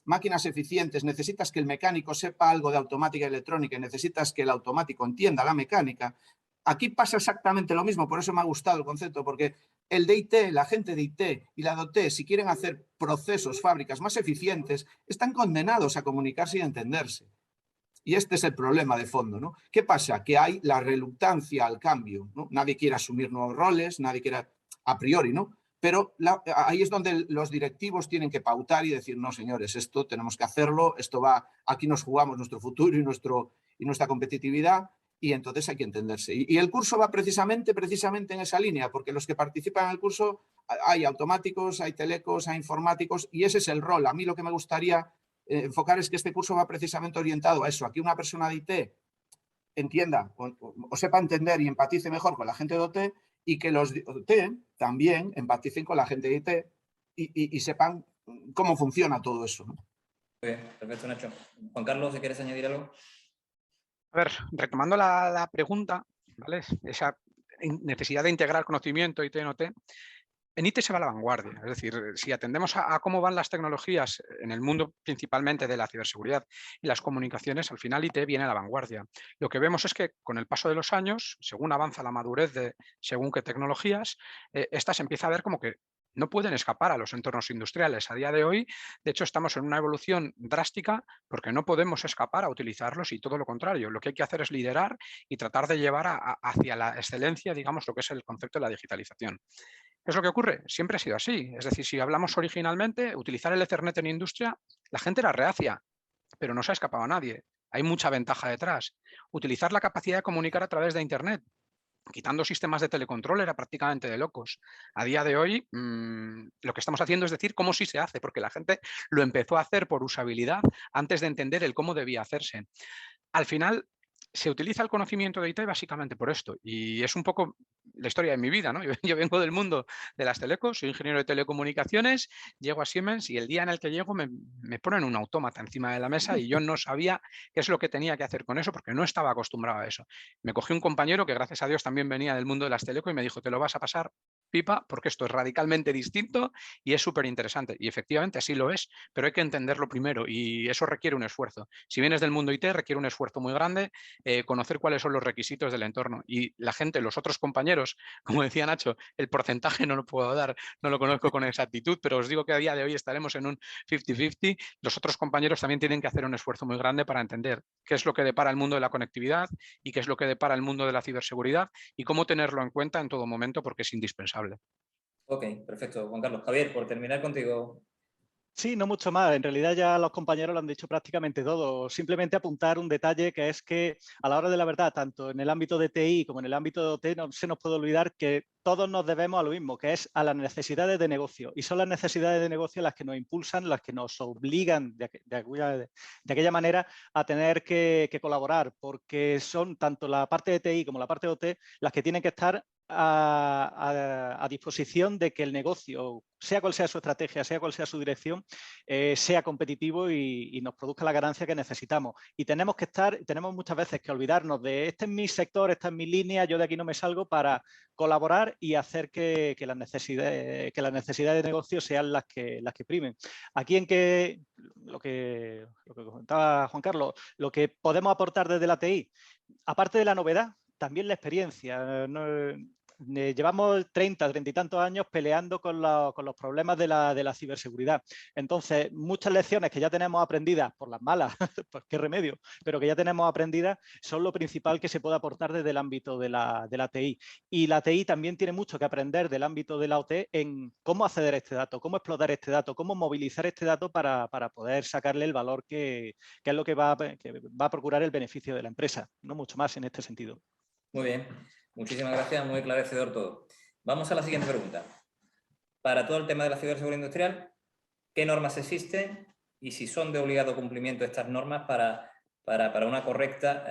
máquinas eficientes necesitas que el mecánico sepa algo de automática y electrónica, y necesitas que el automático entienda la mecánica. Aquí pasa exactamente lo mismo, por eso me ha gustado el concepto, porque el de IT, la gente de IT y la de OT, si quieren hacer procesos, fábricas más eficientes, están condenados a comunicarse y a entenderse. Y este es el problema de fondo, ¿no? ¿Qué pasa? Que hay la reluctancia al cambio, ¿no? Nadie quiere asumir nuevos roles, nadie quiere a priori, ¿no? Pero ahí es donde los directivos tienen que pautar y decir, no, señores, esto tenemos que hacerlo, esto va, aquí nos jugamos nuestro futuro y nuestra competitividad, y entonces hay que entenderse. Y el curso va precisamente en esa línea, porque los que participan en el curso hay automáticos, hay telecos, hay informáticos, y ese es el rol. A mí lo que me gustaría enfocar es que este curso va precisamente orientado a eso, a que una persona de IT entienda o sepa entender y empatice mejor con la gente de OT, y que los de OT también empaticen con la gente de IT y sepan cómo funciona todo eso, ¿no? Muy bien, perfecto, Nacho. Juan Carlos, si quieres añadir algo. A ver, retomando la pregunta, ¿vale? Esa necesidad de integrar conocimiento IT en OT, en IT se va a la vanguardia. Es decir, si atendemos a cómo van las tecnologías en el mundo principalmente de la ciberseguridad y las comunicaciones, al final IT viene a la vanguardia. Lo que vemos es que con el paso de los años, según avanza la madurez de según qué tecnologías, estas empieza a ver como que no pueden escapar a los entornos industriales. A día de hoy, de hecho, estamos en una evolución drástica porque no podemos escapar a utilizarlos y todo lo contrario. Lo que hay que hacer es liderar y tratar de llevar hacia la excelencia, digamos, lo que es el concepto de la digitalización. ¿Qué es lo que ocurre? Siempre ha sido así. Es decir, si hablamos originalmente, utilizar el Ethernet en industria, la gente era reacia, pero no se ha escapado a nadie. Hay mucha ventaja detrás. Utilizar la capacidad de comunicar a través de Internet, quitando sistemas de telecontrol, era prácticamente de locos. A día de hoy, lo que estamos haciendo es decir cómo sí se hace, porque la gente lo empezó a hacer por usabilidad antes de entender el cómo debía hacerse. Al final, se utiliza el conocimiento de IT básicamente por esto, y es un poco la historia de mi vida, ¿no? Yo vengo del mundo de las telecos, soy ingeniero de telecomunicaciones, llego a Siemens y el día en el que llego me ponen un autómata encima de la mesa y yo no sabía qué es lo que tenía que hacer con eso porque no estaba acostumbrado a eso. Me cogí un compañero que gracias a Dios también venía del mundo de las telecos y me dijo, te lo vas a pasar pipa porque esto es radicalmente distinto y es súper interesante. Y efectivamente así lo es, pero hay que entenderlo primero y eso requiere un esfuerzo. Si vienes del mundo IT, requiere un esfuerzo muy grande, conocer cuáles son los requisitos del entorno. Y la gente, los otros compañeros, como decía Nacho, el porcentaje no lo puedo dar, no lo conozco con exactitud, pero os digo que a día de hoy estaremos en un 50-50. Los otros compañeros también tienen que hacer un esfuerzo muy grande para entender qué es lo que depara el mundo de la conectividad y qué es lo que depara el mundo de la ciberseguridad y cómo tenerlo en cuenta en todo momento porque es indispensable. Ok, perfecto. Juan Carlos. Javier, por terminar contigo. Sí, no mucho más. En realidad ya los compañeros lo han dicho prácticamente todo. Simplemente apuntar un detalle que es que a la hora de la verdad, tanto en el ámbito de TI como en el ámbito de OT, no se nos puede olvidar que todos nos debemos a lo mismo, que es a las necesidades de negocio. Y son las necesidades de negocio las que nos impulsan, las que nos obligan de aquella manera a tener que colaborar, porque son tanto la parte de TI como la parte de OT las que tienen que estar a disposición de que el negocio, sea cual sea su estrategia, sea cual sea su dirección, sea competitivo y nos produzca la ganancia que necesitamos. Y tenemos muchas veces que olvidarnos de este es mi sector, esta es mi línea, yo de aquí no me salgo, para colaborar y hacer que las necesidades de negocio sean las que primen. Aquí lo que comentaba Juan Carlos, lo que podemos aportar desde la TI, aparte de la novedad, también la experiencia. Llevamos 30 y tantos años peleando con los problemas de la ciberseguridad. Entonces, muchas lecciones que ya tenemos aprendidas, por las malas, pues qué remedio, pero que ya tenemos aprendidas, son lo principal que se puede aportar desde el ámbito de la TI. Y la TI también tiene mucho que aprender del ámbito de la OT en cómo acceder a este dato, cómo explotar este dato, cómo movilizar este dato para poder sacarle el valor que es lo que va a procurar el beneficio de la empresa. No mucho más en este sentido. Muy bien. Muchísimas gracias, muy esclarecedor todo. Vamos a la siguiente pregunta. Para todo el tema de la ciberseguridad industrial, ¿qué normas existen y si son de obligado cumplimiento estas normas para una correcta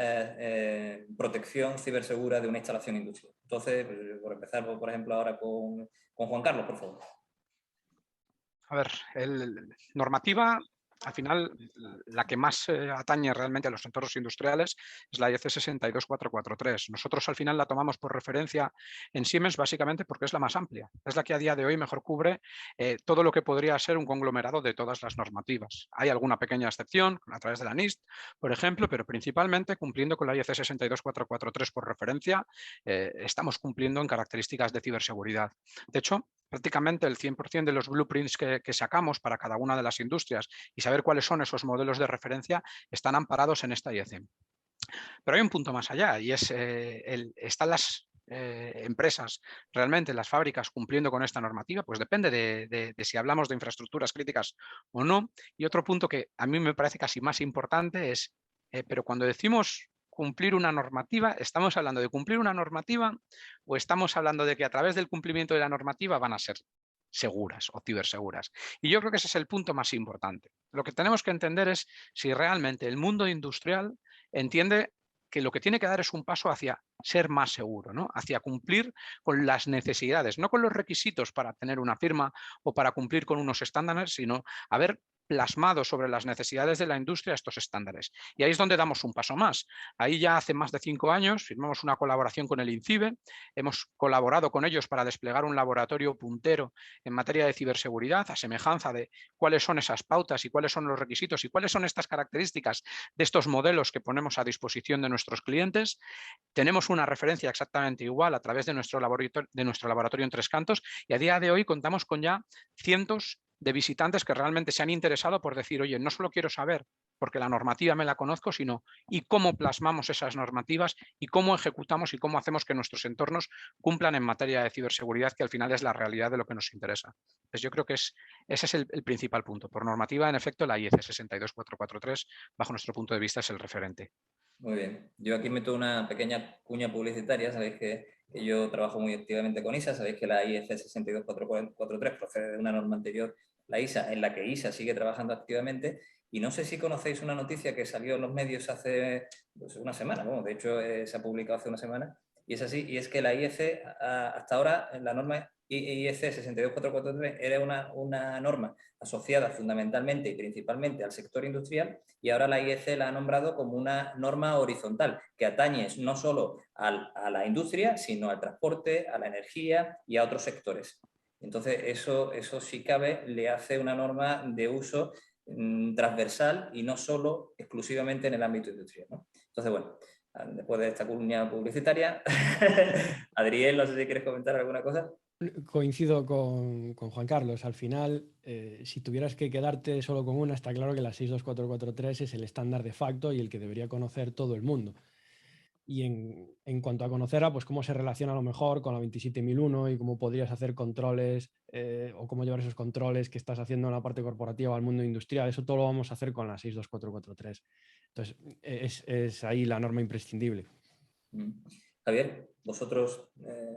protección cibersegura de una instalación industrial? Entonces, por empezar, por ejemplo, ahora con Juan Carlos, por favor. A ver, normativa, al final, la que más atañe realmente a los entornos industriales es la IEC 62443. Nosotros al final la tomamos por referencia en Siemens básicamente porque es la más amplia. Es la que a día de hoy mejor cubre todo lo que podría ser un conglomerado de todas las normativas. Hay alguna pequeña excepción a través de la NIST, por ejemplo, pero principalmente cumpliendo con la IEC 62443 por referencia, estamos cumpliendo en características de ciberseguridad. De hecho, prácticamente el 100% de los blueprints que sacamos para cada una de las industrias y saber cuáles son esos modelos de referencia están amparados en esta IEC. Pero hay un punto más allá y es, están las empresas, realmente las fábricas cumpliendo con esta normativa, pues depende de si hablamos de infraestructuras críticas o no. Y otro punto que a mí me parece casi más importante es, pero cuando decimos cumplir una normativa, ¿estamos hablando de cumplir una normativa o estamos hablando de que a través del cumplimiento de la normativa van a ser seguras o ciberseguras? Y yo creo que ese es el punto más importante. Lo que tenemos que entender es si realmente el mundo industrial entiende que lo que tiene que dar es un paso hacia ser más seguro, ¿no? Hacia cumplir con las necesidades, no con los requisitos para tener una firma o para cumplir con unos estándares, sino haber plasmado sobre las necesidades de la industria estos estándares. Y ahí es donde damos un paso más. Ahí ya hace más de 5 años firmamos una colaboración con el INCIBE, hemos colaborado con ellos para desplegar un laboratorio puntero en materia de ciberseguridad, a semejanza de cuáles son esas pautas y cuáles son los requisitos y cuáles son estas características de estos modelos que ponemos a disposición de nuestros clientes. Tenemos una referencia exactamente igual a través de nuestro laboratorio en Tres Cantos y a día de hoy contamos con ya cientos de visitantes que realmente se han interesado por decir, oye, no solo quiero saber porque la normativa me la conozco, sino y cómo plasmamos esas normativas y cómo ejecutamos y cómo hacemos que nuestros entornos cumplan en materia de ciberseguridad, que al final es la realidad de lo que nos interesa. Pues yo creo que ese es el principal punto. Por normativa, en efecto, la IEC 62443, bajo nuestro punto de vista, es el referente. Muy bien. Yo aquí meto una pequeña cuña publicitaria. Sabéis que yo trabajo muy activamente con ISA. Sabéis que la IEC 62443 procede de una norma anterior, la ISA, en la que ISA sigue trabajando activamente. Y no sé si conocéis una noticia que salió en los medios hace una semana. Bueno, de hecho, se ha publicado hace una semana. Y es así. Y es que la IEC, hasta ahora, la norma IEC 62443 era una norma asociada fundamentalmente y principalmente al sector industrial, y ahora la IEC la ha nombrado como una norma horizontal que atañe no solo a la industria, sino al transporte, a la energía y a otros sectores. Entonces, eso si cabe, le hace una norma de uso transversal y no solo exclusivamente en el ámbito industrial, ¿no? Entonces, bueno, después de esta cuña publicitaria, Adriel, no sé si quieres comentar alguna cosa. Coincido con Juan Carlos. Al final, si tuvieras que quedarte solo con una, está claro que la 62443 es el estándar de facto y el que debería conocer todo el mundo. Y en cuanto a conocerla, pues cómo se relaciona a lo mejor con la 27001 y cómo podrías hacer controles o cómo llevar esos controles que estás haciendo en la parte corporativa al mundo industrial, eso todo lo vamos a hacer con la 62443. Entonces, es ahí la norma imprescindible. Javier, ¿vosotros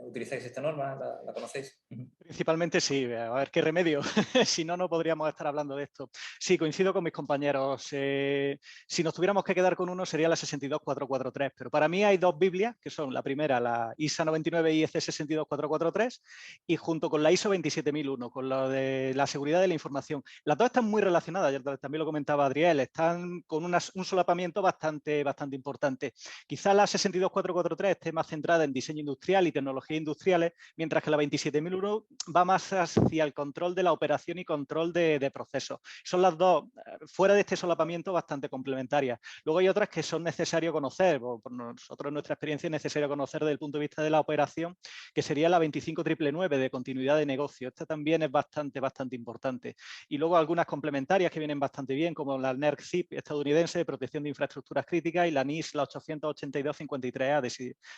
utilizáis esta norma? ¿La conocéis? Principalmente sí, a ver qué remedio, si no, no podríamos estar hablando de esto. Sí, coincido con mis compañeros. Si nos tuviéramos que quedar con uno sería la 62443, pero para mí hay dos Biblias, que son la primera, la ISA 99 IEC 62443, y junto con la ISO 27001, con lo de la seguridad de la información. Las dos están muy relacionadas, también lo comentaba Adriel, están con un solapamiento bastante importante. Quizá la 62443 esté más centrada en diseño industrial y tecnologías industriales, mientras que la 27001 va más hacia el control de la operación y control de procesos. Son las dos, fuera de este solapamiento, bastante complementarias. Luego hay otras que son necesarios conocer, por nosotros en nuestra experiencia es necesario conocer desde el punto de vista de la operación, que sería la 25999 de continuidad de negocio. Esta también es bastante importante. Y luego algunas complementarias que vienen bastante bien, como la NERC-CIP estadounidense de protección de infraestructuras críticas y la NIS, la 882-53A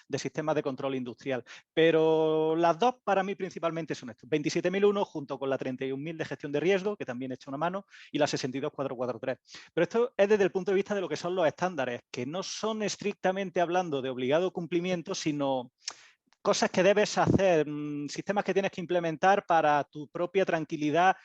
de sistemas de control industrial. Pero las dos para mí principalmente son estos. 27001 junto con la 31000 de gestión de riesgo, que también he hecho una mano, y la 62443. Pero esto es desde el punto de vista de lo que son los estándares, que no son estrictamente hablando de obligado cumplimiento, sino cosas que debes hacer, sistemas que tienes que implementar para tu propia tranquilidad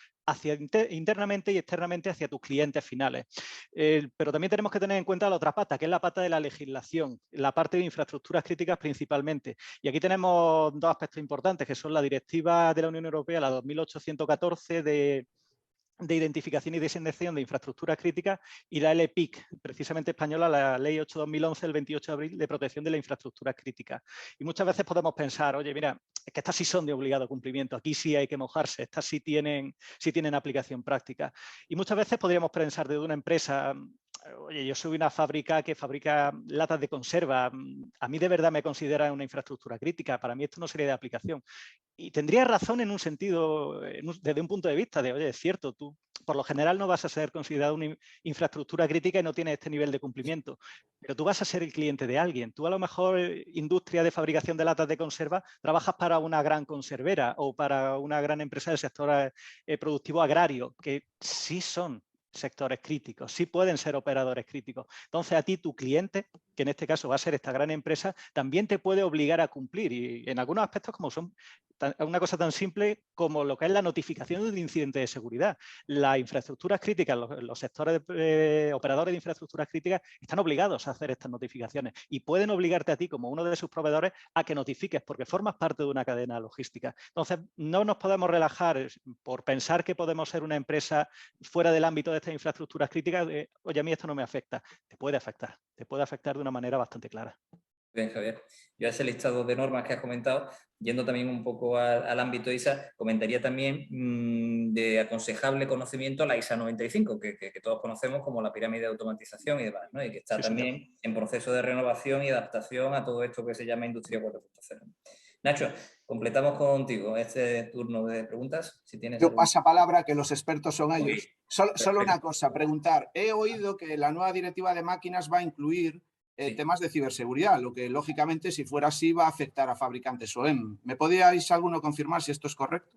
internamente y externamente hacia tus clientes finales. Pero también tenemos que tener en cuenta la otra pata, que es la pata de la legislación, la parte de infraestructuras críticas principalmente. Y aquí tenemos dos aspectos importantes, que son la directiva de la Unión Europea, la 2814 de identificación y designación de infraestructuras críticas, y la LPIC, precisamente española, la Ley 8/2011 del 28 de abril de protección de las infraestructuras críticas. Y muchas veces podemos pensar, oye, mira, es que estas sí son de obligado cumplimiento, aquí sí hay que mojarse, estas sí tienen aplicación práctica. Y muchas veces podríamos pensar desde una empresa, oye, yo soy una fábrica que fabrica latas de conserva, a mí de verdad me considera una infraestructura crítica, para mí esto no sería de aplicación. Y tendría razón en un sentido, desde un punto de vista de, oye, es cierto, tú por lo general no vas a ser considerado una infraestructura crítica y no tienes este nivel de cumplimiento, pero tú vas a ser el cliente de alguien. Tú a lo mejor, industria de fabricación de latas de conserva, trabajas para una gran conservera o para una gran empresa del sector productivo agrario, que sí son sectores críticos, sí pueden ser operadores críticos. Entonces, a ti, tu cliente, que en este caso va a ser esta gran empresa, también te puede obligar a cumplir. Y en algunos aspectos, como son una cosa tan simple como lo que es la notificación de un incidente de seguridad. Las infraestructuras críticas, los sectores operadores de infraestructuras críticas están obligados a hacer estas notificaciones y pueden obligarte a ti, como uno de sus proveedores, a que notifiques porque formas parte de una cadena logística. Entonces, no nos podemos relajar por pensar que podemos ser una empresa fuera del ámbito de estas infraestructuras críticas. Oye, a mí esto no me afecta. Te puede afectar de una manera bastante clara. Bien, Javier. Yo a ese listado de normas que has comentado, yendo también un poco al ámbito ISA, comentaría también de aconsejable conocimiento la ISA 95, que todos conocemos como la pirámide de automatización y demás, ¿no? Y que está Sí, también señor. en proceso de renovación y adaptación a todo esto que se llama Industria 4.0. Nacho, completamos contigo este turno de preguntas. Si tienes Yo algún... paso palabra, que los expertos son ellos. Solo una Perfecto. cosa, preguntar. He oído que la nueva directiva de máquinas va a incluir temas de ciberseguridad, lo que lógicamente, si fuera así, va a afectar a fabricantes OEM. ¿Me podríais alguno confirmar si esto es correcto?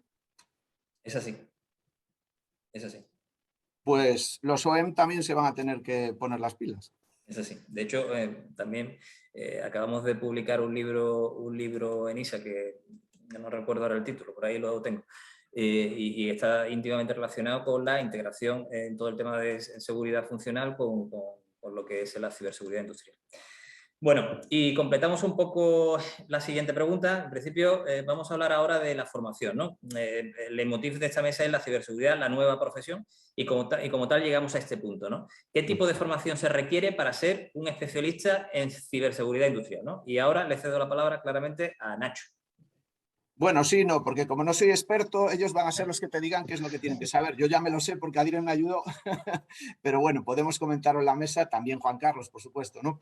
Es así. Es así. Pues los OEM también se van a tener que poner las pilas. Es así. De hecho, también acabamos de publicar un libro en ISA que no recuerdo ahora el título, por ahí lo tengo, y está íntimamente relacionado con la integración en todo el tema de seguridad funcional con lo que es la ciberseguridad industrial. Bueno, y completamos un poco la siguiente pregunta. En principio, vamos a hablar ahora de la formación, ¿no? El leitmotiv de esta mesa es la ciberseguridad, la nueva profesión, y como tal llegamos a este punto, ¿no? ¿Qué tipo de formación se requiere para ser un especialista en ciberseguridad industrial, ¿no? Y ahora le cedo la palabra claramente a Nacho. Bueno, sí, no, porque como no soy experto, ellos van a ser los que te digan qué es lo que tienen que saber. Yo ya me lo sé porque Adrián me ayudó, pero bueno, podemos comentarlo en la mesa, también Juan Carlos, por supuesto, ¿no?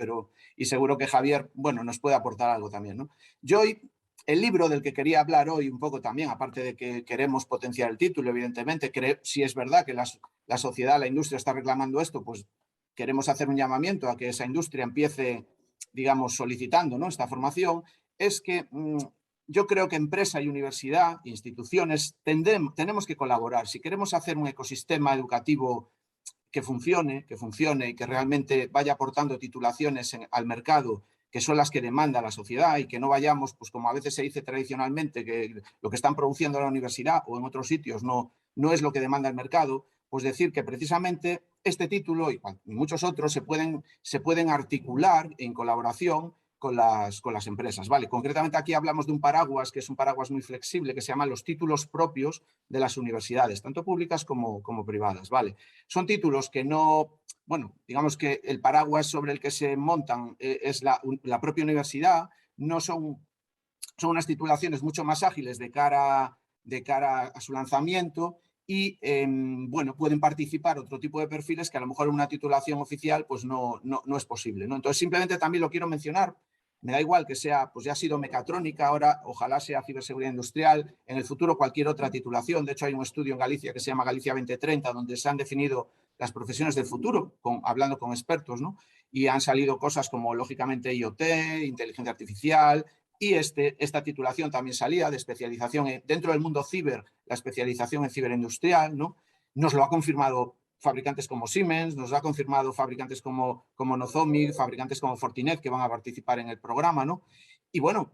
Y seguro que Javier, bueno, nos puede aportar algo también, ¿no? Yo hoy, el libro del que quería hablar hoy un poco también, aparte de que queremos potenciar el título, evidentemente, si es verdad que la sociedad, la industria está reclamando esto, pues queremos hacer un llamamiento a que esa industria empiece, digamos, solicitando, ¿no?, esta formación, es que... yo creo que empresa y universidad, instituciones, tenemos que colaborar. Si queremos hacer un ecosistema educativo que funcione y que realmente vaya aportando titulaciones al mercado, que son las que demanda la sociedad, y que no vayamos, pues como a veces se dice tradicionalmente, que lo que están produciendo en la universidad o en otros sitios no es lo que demanda el mercado, pues decir que precisamente este título y muchos otros se pueden articular en colaboración con las empresas. Vale, concretamente aquí hablamos de un paraguas, que es un paraguas muy flexible, que se llama los títulos propios de las universidades, tanto públicas como privadas. Vale, son títulos que no, bueno, digamos que el paraguas sobre el que se montan es la propia universidad, no son unas titulaciones mucho más ágiles de cara a su lanzamiento. Y, bueno, pueden participar otro tipo de perfiles que a lo mejor en una titulación oficial pues no es posible, ¿no? Entonces, simplemente también lo quiero mencionar. Me da igual que sea, pues ya ha sido mecatrónica, ahora ojalá sea ciberseguridad industrial, en el futuro cualquier otra titulación. De hecho, hay un estudio en Galicia que se llama Galicia 2030, donde se han definido las profesiones del futuro, hablando con expertos, ¿no? Y han salido cosas como, lógicamente, IoT, inteligencia artificial, y esta titulación también salía de especialización dentro del mundo ciber, la especialización en ciberindustrial, ¿no? Nos lo ha confirmado fabricantes como Siemens, nos lo ha confirmado fabricantes como Nozomi, fabricantes como Fortinet, que van a participar en el programa, ¿no? Y bueno,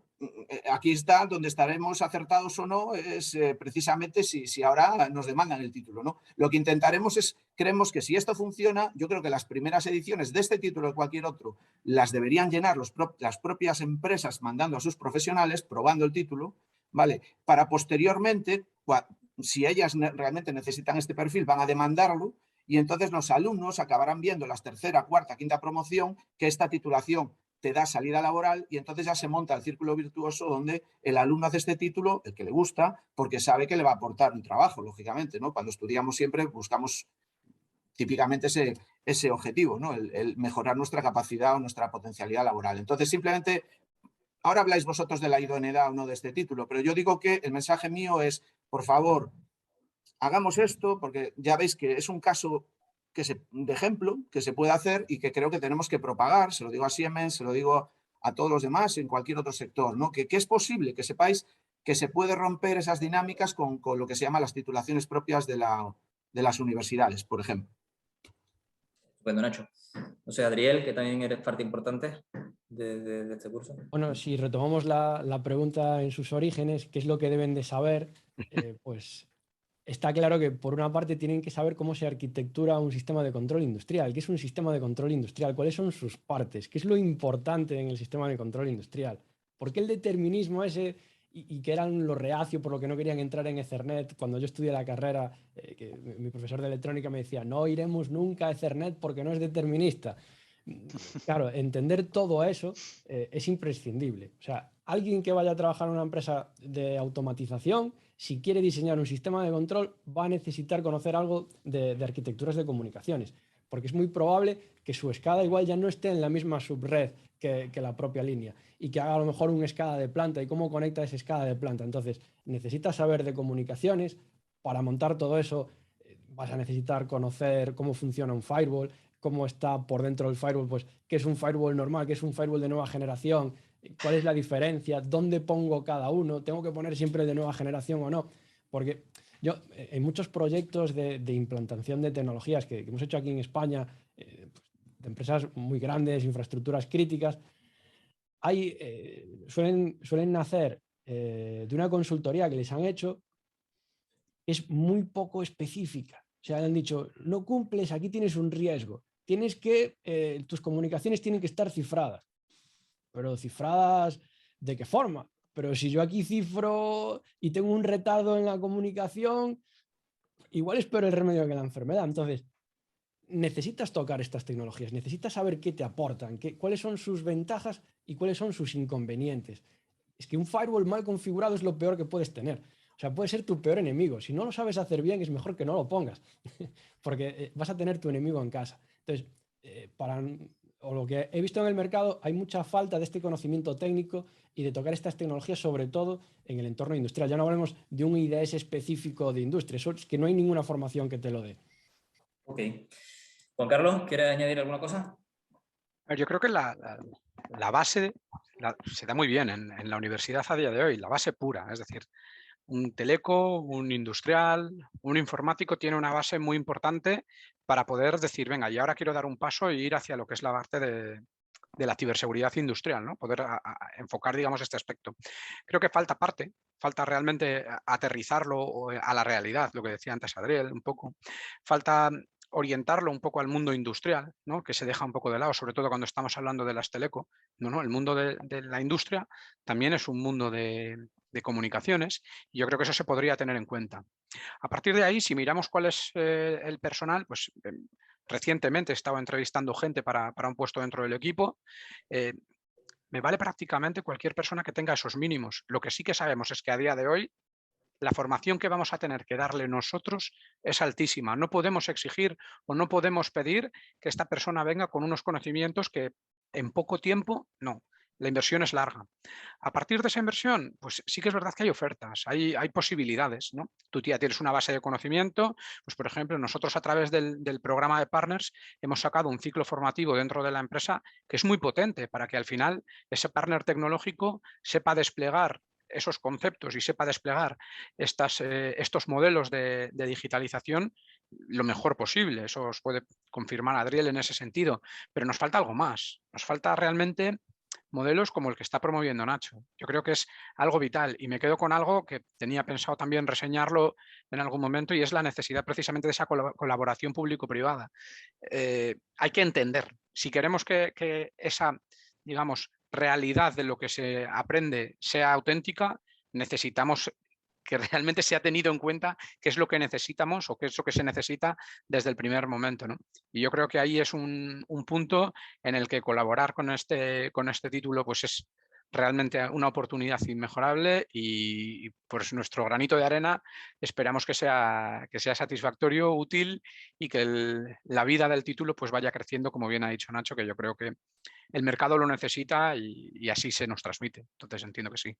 aquí está donde estaremos acertados o no, es precisamente si ahora nos demandan el título, ¿no? Lo que intentaremos es, creemos que si esto funciona, yo creo que las primeras ediciones de este título o de cualquier otro las deberían llenar las propias empresas mandando a sus profesionales, probando el título, ¿vale? Para posteriormente, si ellas realmente necesitan este perfil, van a demandarlo, y entonces los alumnos acabarán viendo la tercera, cuarta, quinta promoción que esta titulación te da salida laboral, y entonces ya se monta el círculo virtuoso donde el alumno hace este título, el que le gusta, porque sabe que le va a aportar un trabajo, lógicamente, ¿no? Cuando estudiamos siempre buscamos típicamente ese objetivo, ¿no? El mejorar nuestra capacidad o nuestra potencialidad laboral. Entonces, simplemente, ahora habláis vosotros de la idoneidad o no de este título, pero yo digo que el mensaje mío es, por favor, hagamos esto, porque ya veis que es un caso de ejemplo que se puede hacer y que creo que tenemos que propagar. Se lo digo a Siemens, se lo digo a todos los demás en cualquier otro sector, ¿no? Que es posible, que sepáis que se puede romper esas dinámicas con lo que se llama las titulaciones propias de las universidades, por ejemplo. Estupendo, Nacho. No sé, Adriel, que también eres parte importante de este curso. Bueno, si retomamos la pregunta en sus orígenes, ¿qué es lo que deben de saber? Pues está claro que por una parte tienen que saber cómo se arquitectura un sistema de control industrial. ¿Qué es un sistema de control industrial? ¿Cuáles son sus partes? ¿Qué es lo importante en el sistema de control industrial? ¿Por qué el determinismo ese y que eran lo reacio por lo que no querían entrar en Ethernet? Cuando yo estudié la carrera, que mi profesor de electrónica me decía, no iremos nunca a Ethernet porque no es determinista. Claro, entender todo eso es imprescindible. O sea, alguien que vaya a trabajar en una empresa de automatización, si quiere diseñar un sistema de control, va a necesitar conocer algo de arquitecturas de comunicaciones, porque es muy probable que su SCADA igual ya no esté en la misma subred que la propia línea y que haga a lo mejor un SCADA de planta y cómo conecta ese SCADA de planta. Entonces, necesitas saber de comunicaciones. Para montar todo eso, vas a necesitar conocer cómo funciona un firewall, cómo está por dentro del firewall, pues qué es un firewall normal, qué es un firewall de nueva generación, cuál es la diferencia, dónde pongo cada uno, tengo que poner siempre de nueva generación o no, porque yo en muchos proyectos de implantación de tecnologías que hemos hecho aquí en España, de empresas muy grandes, infraestructuras críticas, suelen nacer de una consultoría que les han hecho, es muy poco específica. O sea, han dicho, no cumples, aquí tienes un riesgo. Tienes que, tus comunicaciones tienen que estar cifradas. Pero cifradas, ¿de qué forma? Pero si yo aquí cifro y tengo un retardo en la comunicación, igual es peor el remedio que la enfermedad. Entonces, necesitas tocar estas tecnologías, necesitas saber qué te aportan, cuáles son sus ventajas y cuáles son sus inconvenientes. Es que un firewall mal configurado es lo peor que puedes tener. O sea, puede ser tu peor enemigo. Si no lo sabes hacer bien, es mejor que no lo pongas, porque vas a tener tu enemigo en casa. Entonces, o lo que he visto en el mercado, hay mucha falta de este conocimiento técnico y de tocar estas tecnologías, sobre todo en el entorno industrial. Ya no hablemos de un IDS específico de industria, eso es que no hay ninguna formación que te lo dé. Ok. Juan Carlos, ¿quieres añadir alguna cosa? Yo creo que la base se da muy bien en la universidad a día de hoy, la base pura, es decir, un teleco, un industrial, un informático tiene una base muy importante para poder decir, venga, y ahora quiero dar un paso e ir hacia lo que es la parte de la ciberseguridad industrial, ¿no? Poder enfocar, digamos, este aspecto. Creo que falta realmente aterrizarlo a la realidad, lo que decía antes Adriel, un poco. Falta orientarlo un poco al mundo industrial, ¿no? Que se deja un poco de lado, sobre todo cuando estamos hablando de las teleco. No, el mundo de la industria también es un mundo de comunicaciones y yo creo que eso se podría tener en cuenta. A partir de ahí, si miramos cuál es el personal, pues recientemente he estado entrevistando gente para un puesto dentro del equipo. Me vale prácticamente cualquier persona que tenga esos mínimos. Lo que sí que sabemos es que a día de hoy la formación que vamos a tener que darle nosotros es altísima. No podemos exigir o no podemos pedir que esta persona venga con unos conocimientos que en poco tiempo, no. La inversión es larga. A partir de esa inversión, pues sí que es verdad que hay ofertas, hay posibilidades, ¿no? Tú ya tienes una base de conocimiento, pues por ejemplo, nosotros a través del programa de Partners hemos sacado un ciclo formativo dentro de la empresa que es muy potente para que al final ese partner tecnológico sepa desplegar esos conceptos y sepa desplegar estos modelos de digitalización lo mejor posible. Eso os puede confirmar Adriel en ese sentido, pero nos falta algo más. Nos falta realmente modelos como el que está promoviendo Nacho. Yo creo que es algo vital y me quedo con algo que tenía pensado también reseñarlo en algún momento y es la necesidad precisamente de esa colaboración público-privada. Hay que entender, si queremos que esa, digamos, realidad de lo que se aprende sea auténtica, necesitamos que realmente se ha tenido en cuenta qué es lo que necesitamos o qué es lo que se necesita desde el primer momento, ¿no? Y yo creo que ahí es un punto en el que colaborar con este título pues es realmente una oportunidad inmejorable y pues nuestro granito de arena esperamos que sea satisfactorio, útil y que la vida del título pues vaya creciendo, como bien ha dicho Nacho, que yo creo que el mercado lo necesita y así se nos transmite. Entonces entiendo que sí.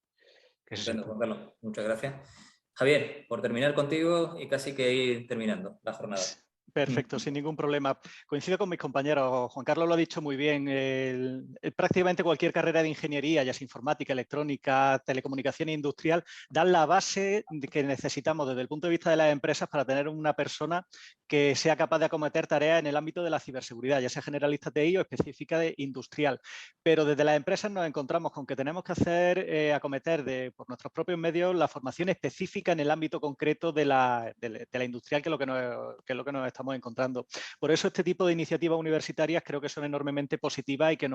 Juan Carlos, muchas gracias. Javier, por terminar contigo y casi que ir terminando la jornada. Perfecto, sin ningún problema. Coincido con mis compañeros. Juan Carlos lo ha dicho muy bien. Prácticamente cualquier carrera de ingeniería, ya sea informática, electrónica, telecomunicación e industrial, dan la base que necesitamos desde el punto de vista de las empresas para tener una persona que sea capaz de acometer tareas en el ámbito de la ciberseguridad, ya sea generalista TI o específica de industrial. Pero desde las empresas nos encontramos con que tenemos que acometer por nuestros propios medios la formación específica en el ámbito concreto de la industrial, que es lo que nos estamos encontrando. Por eso este tipo de iniciativas universitarias creo que son enormemente positivas y que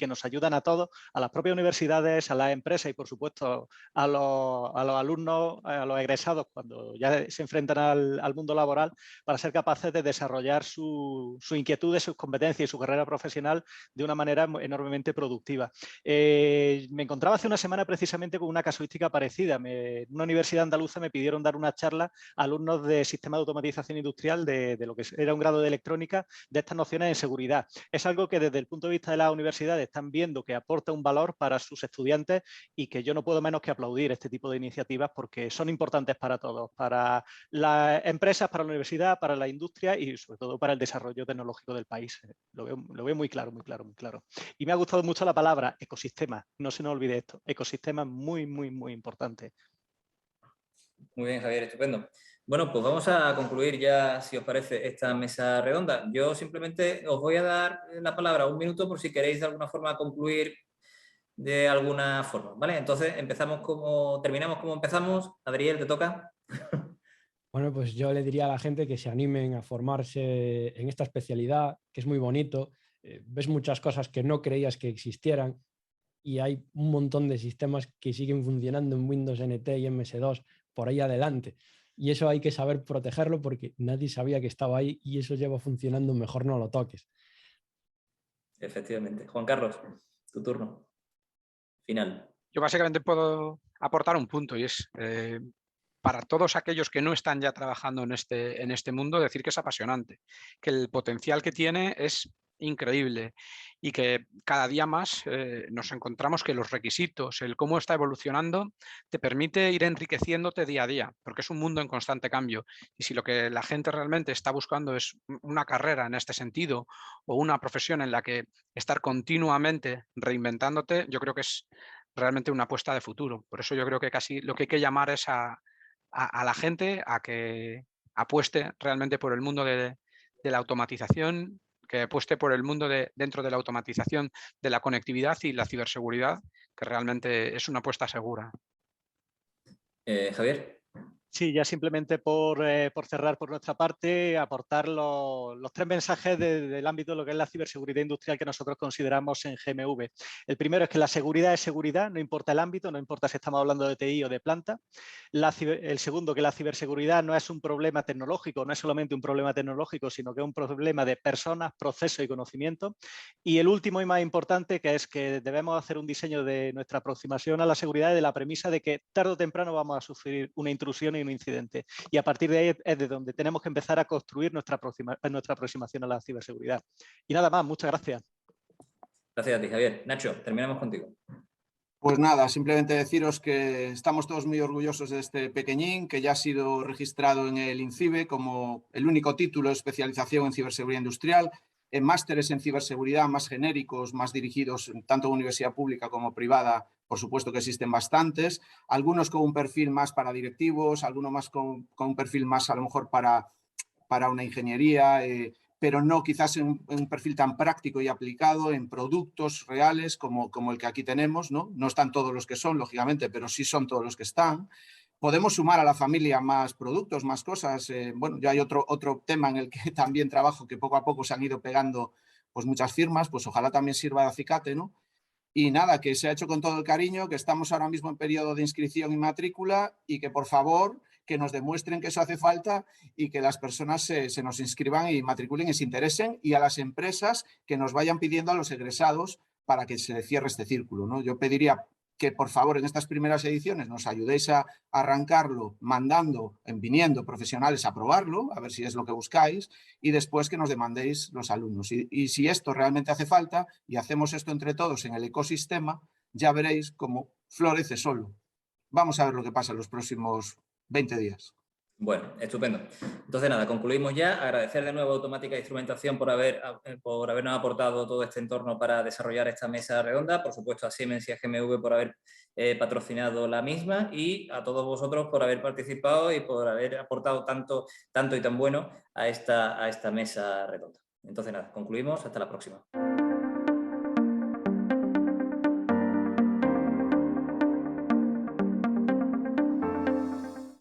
nos ayudan a todos, a las propias universidades, a las empresas y por supuesto a los alumnos, a los egresados cuando ya se enfrentan al mundo laboral, para ser capaces de desarrollar sus inquietudes, sus competencias y su carrera profesional de una manera enormemente productiva. Me encontraba hace una semana precisamente con una casuística parecida. En una universidad andaluza me pidieron dar una charla a alumnos de sistema de automatización industrial de lo que era un grado de electrónica, de estas nociones de seguridad. Es algo que desde el punto de vista de las universidades están viendo que aporta un valor para sus estudiantes y que yo no puedo menos que aplaudir este tipo de iniciativas porque son importantes para todos, para las empresas, para la universidad, para la industria y sobre todo para el desarrollo tecnológico del país. Lo veo muy claro, muy claro, muy claro. Y me ha gustado mucho la palabra ecosistema. No se nos olvide esto. Ecosistema es muy, muy, muy importante. Muy bien, Javier, estupendo. Bueno, pues vamos a concluir ya, si os parece, esta mesa redonda. Yo simplemente os voy a dar la palabra 1 minuto por si queréis de alguna forma concluir de alguna forma, ¿vale? Entonces, terminamos como empezamos. Adriel, ¿te toca? Bueno, pues yo le diría a la gente que se animen a formarse en esta especialidad, que es muy bonito. Ves muchas cosas que no creías que existieran y hay un montón de sistemas que siguen funcionando en Windows NT y MS2 por ahí adelante. Y eso hay que saber protegerlo porque nadie sabía que estaba ahí y eso lleva funcionando, mejor no lo toques. Efectivamente. Juan Carlos, tu turno. Final. Yo básicamente puedo aportar un punto y es para todos aquellos que no están ya trabajando en este mundo, decir que es apasionante, que el potencial que tiene es increíble y que cada día más nos encontramos que los requisitos, el cómo está evolucionando, te permite ir enriqueciéndote día a día, porque es un mundo en constante cambio. Y si lo que la gente realmente está buscando es una carrera en este sentido o una profesión en la que estar continuamente reinventándote, yo creo que es realmente una apuesta de futuro. Por eso yo creo que casi lo que hay que llamar es a la gente a que apueste realmente por el mundo de la automatización, que apueste por el mundo dentro de la automatización de la conectividad y la ciberseguridad, que realmente es una apuesta segura. Javier. Sí, ya simplemente por cerrar por nuestra parte, aportar los 3 mensajes del ámbito de lo que es la ciberseguridad industrial que nosotros consideramos en GMV. El primero es que la seguridad es seguridad, no importa el ámbito, no importa si estamos hablando de TI o de planta. El segundo, que la ciberseguridad no es un problema tecnológico, no es solamente un problema tecnológico, sino que es un problema de personas, procesos y conocimiento. Y el último y más importante, que es que debemos hacer un diseño de nuestra aproximación a la seguridad de la premisa de que tarde o temprano vamos a sufrir una intrusión y un incidente. Y a partir de ahí es de donde tenemos que empezar a construir nuestra aproximación a la ciberseguridad. Y nada más, muchas gracias. Gracias a ti, Javier. Nacho, terminamos contigo. Pues nada, simplemente deciros que estamos todos muy orgullosos de este pequeñín, que ya ha sido registrado en el INCIBE como el único título de especialización en ciberseguridad industrial, en másteres en ciberseguridad más genéricos, más dirigidos tanto a universidad pública como privada. Por supuesto que existen bastantes, algunos con un perfil más para directivos, algunos más con un perfil más a lo mejor para una ingeniería, pero no quizás en un perfil tan práctico y aplicado en productos reales como el que aquí tenemos, ¿no? No están todos los que son, lógicamente, pero sí son todos los que están. Podemos sumar a la familia más productos, más cosas. Bueno, ya hay otro tema en el que también trabajo, que poco a poco se han ido pegando pues muchas firmas, pues ojalá también sirva de acicate, ¿no? Y nada, que se ha hecho con todo el cariño, que estamos ahora mismo en periodo de inscripción y matrícula y que por favor que nos demuestren que eso hace falta y que las personas se nos inscriban y matriculen y se interesen, y a las empresas que nos vayan pidiendo a los egresados para que se cierre este círculo, ¿no? Yo pediría que por favor en estas primeras ediciones nos ayudéis a arrancarlo viniendo profesionales a probarlo, a ver si es lo que buscáis, y después que nos demandéis los alumnos. Y si esto realmente hace falta y hacemos esto entre todos en el ecosistema, ya veréis cómo florece solo. Vamos a ver lo que pasa en los próximos 20 días. Bueno, estupendo. Entonces, nada, concluimos ya. Agradecer de nuevo a Automática Instrumentación por habernos aportado todo este entorno para desarrollar esta mesa redonda. Por supuesto, a Siemens y a GMV por haber patrocinado la misma, y a todos vosotros por haber participado y por haber aportado tanto y tan bueno a esta mesa redonda. Entonces, nada, concluimos. Hasta la próxima.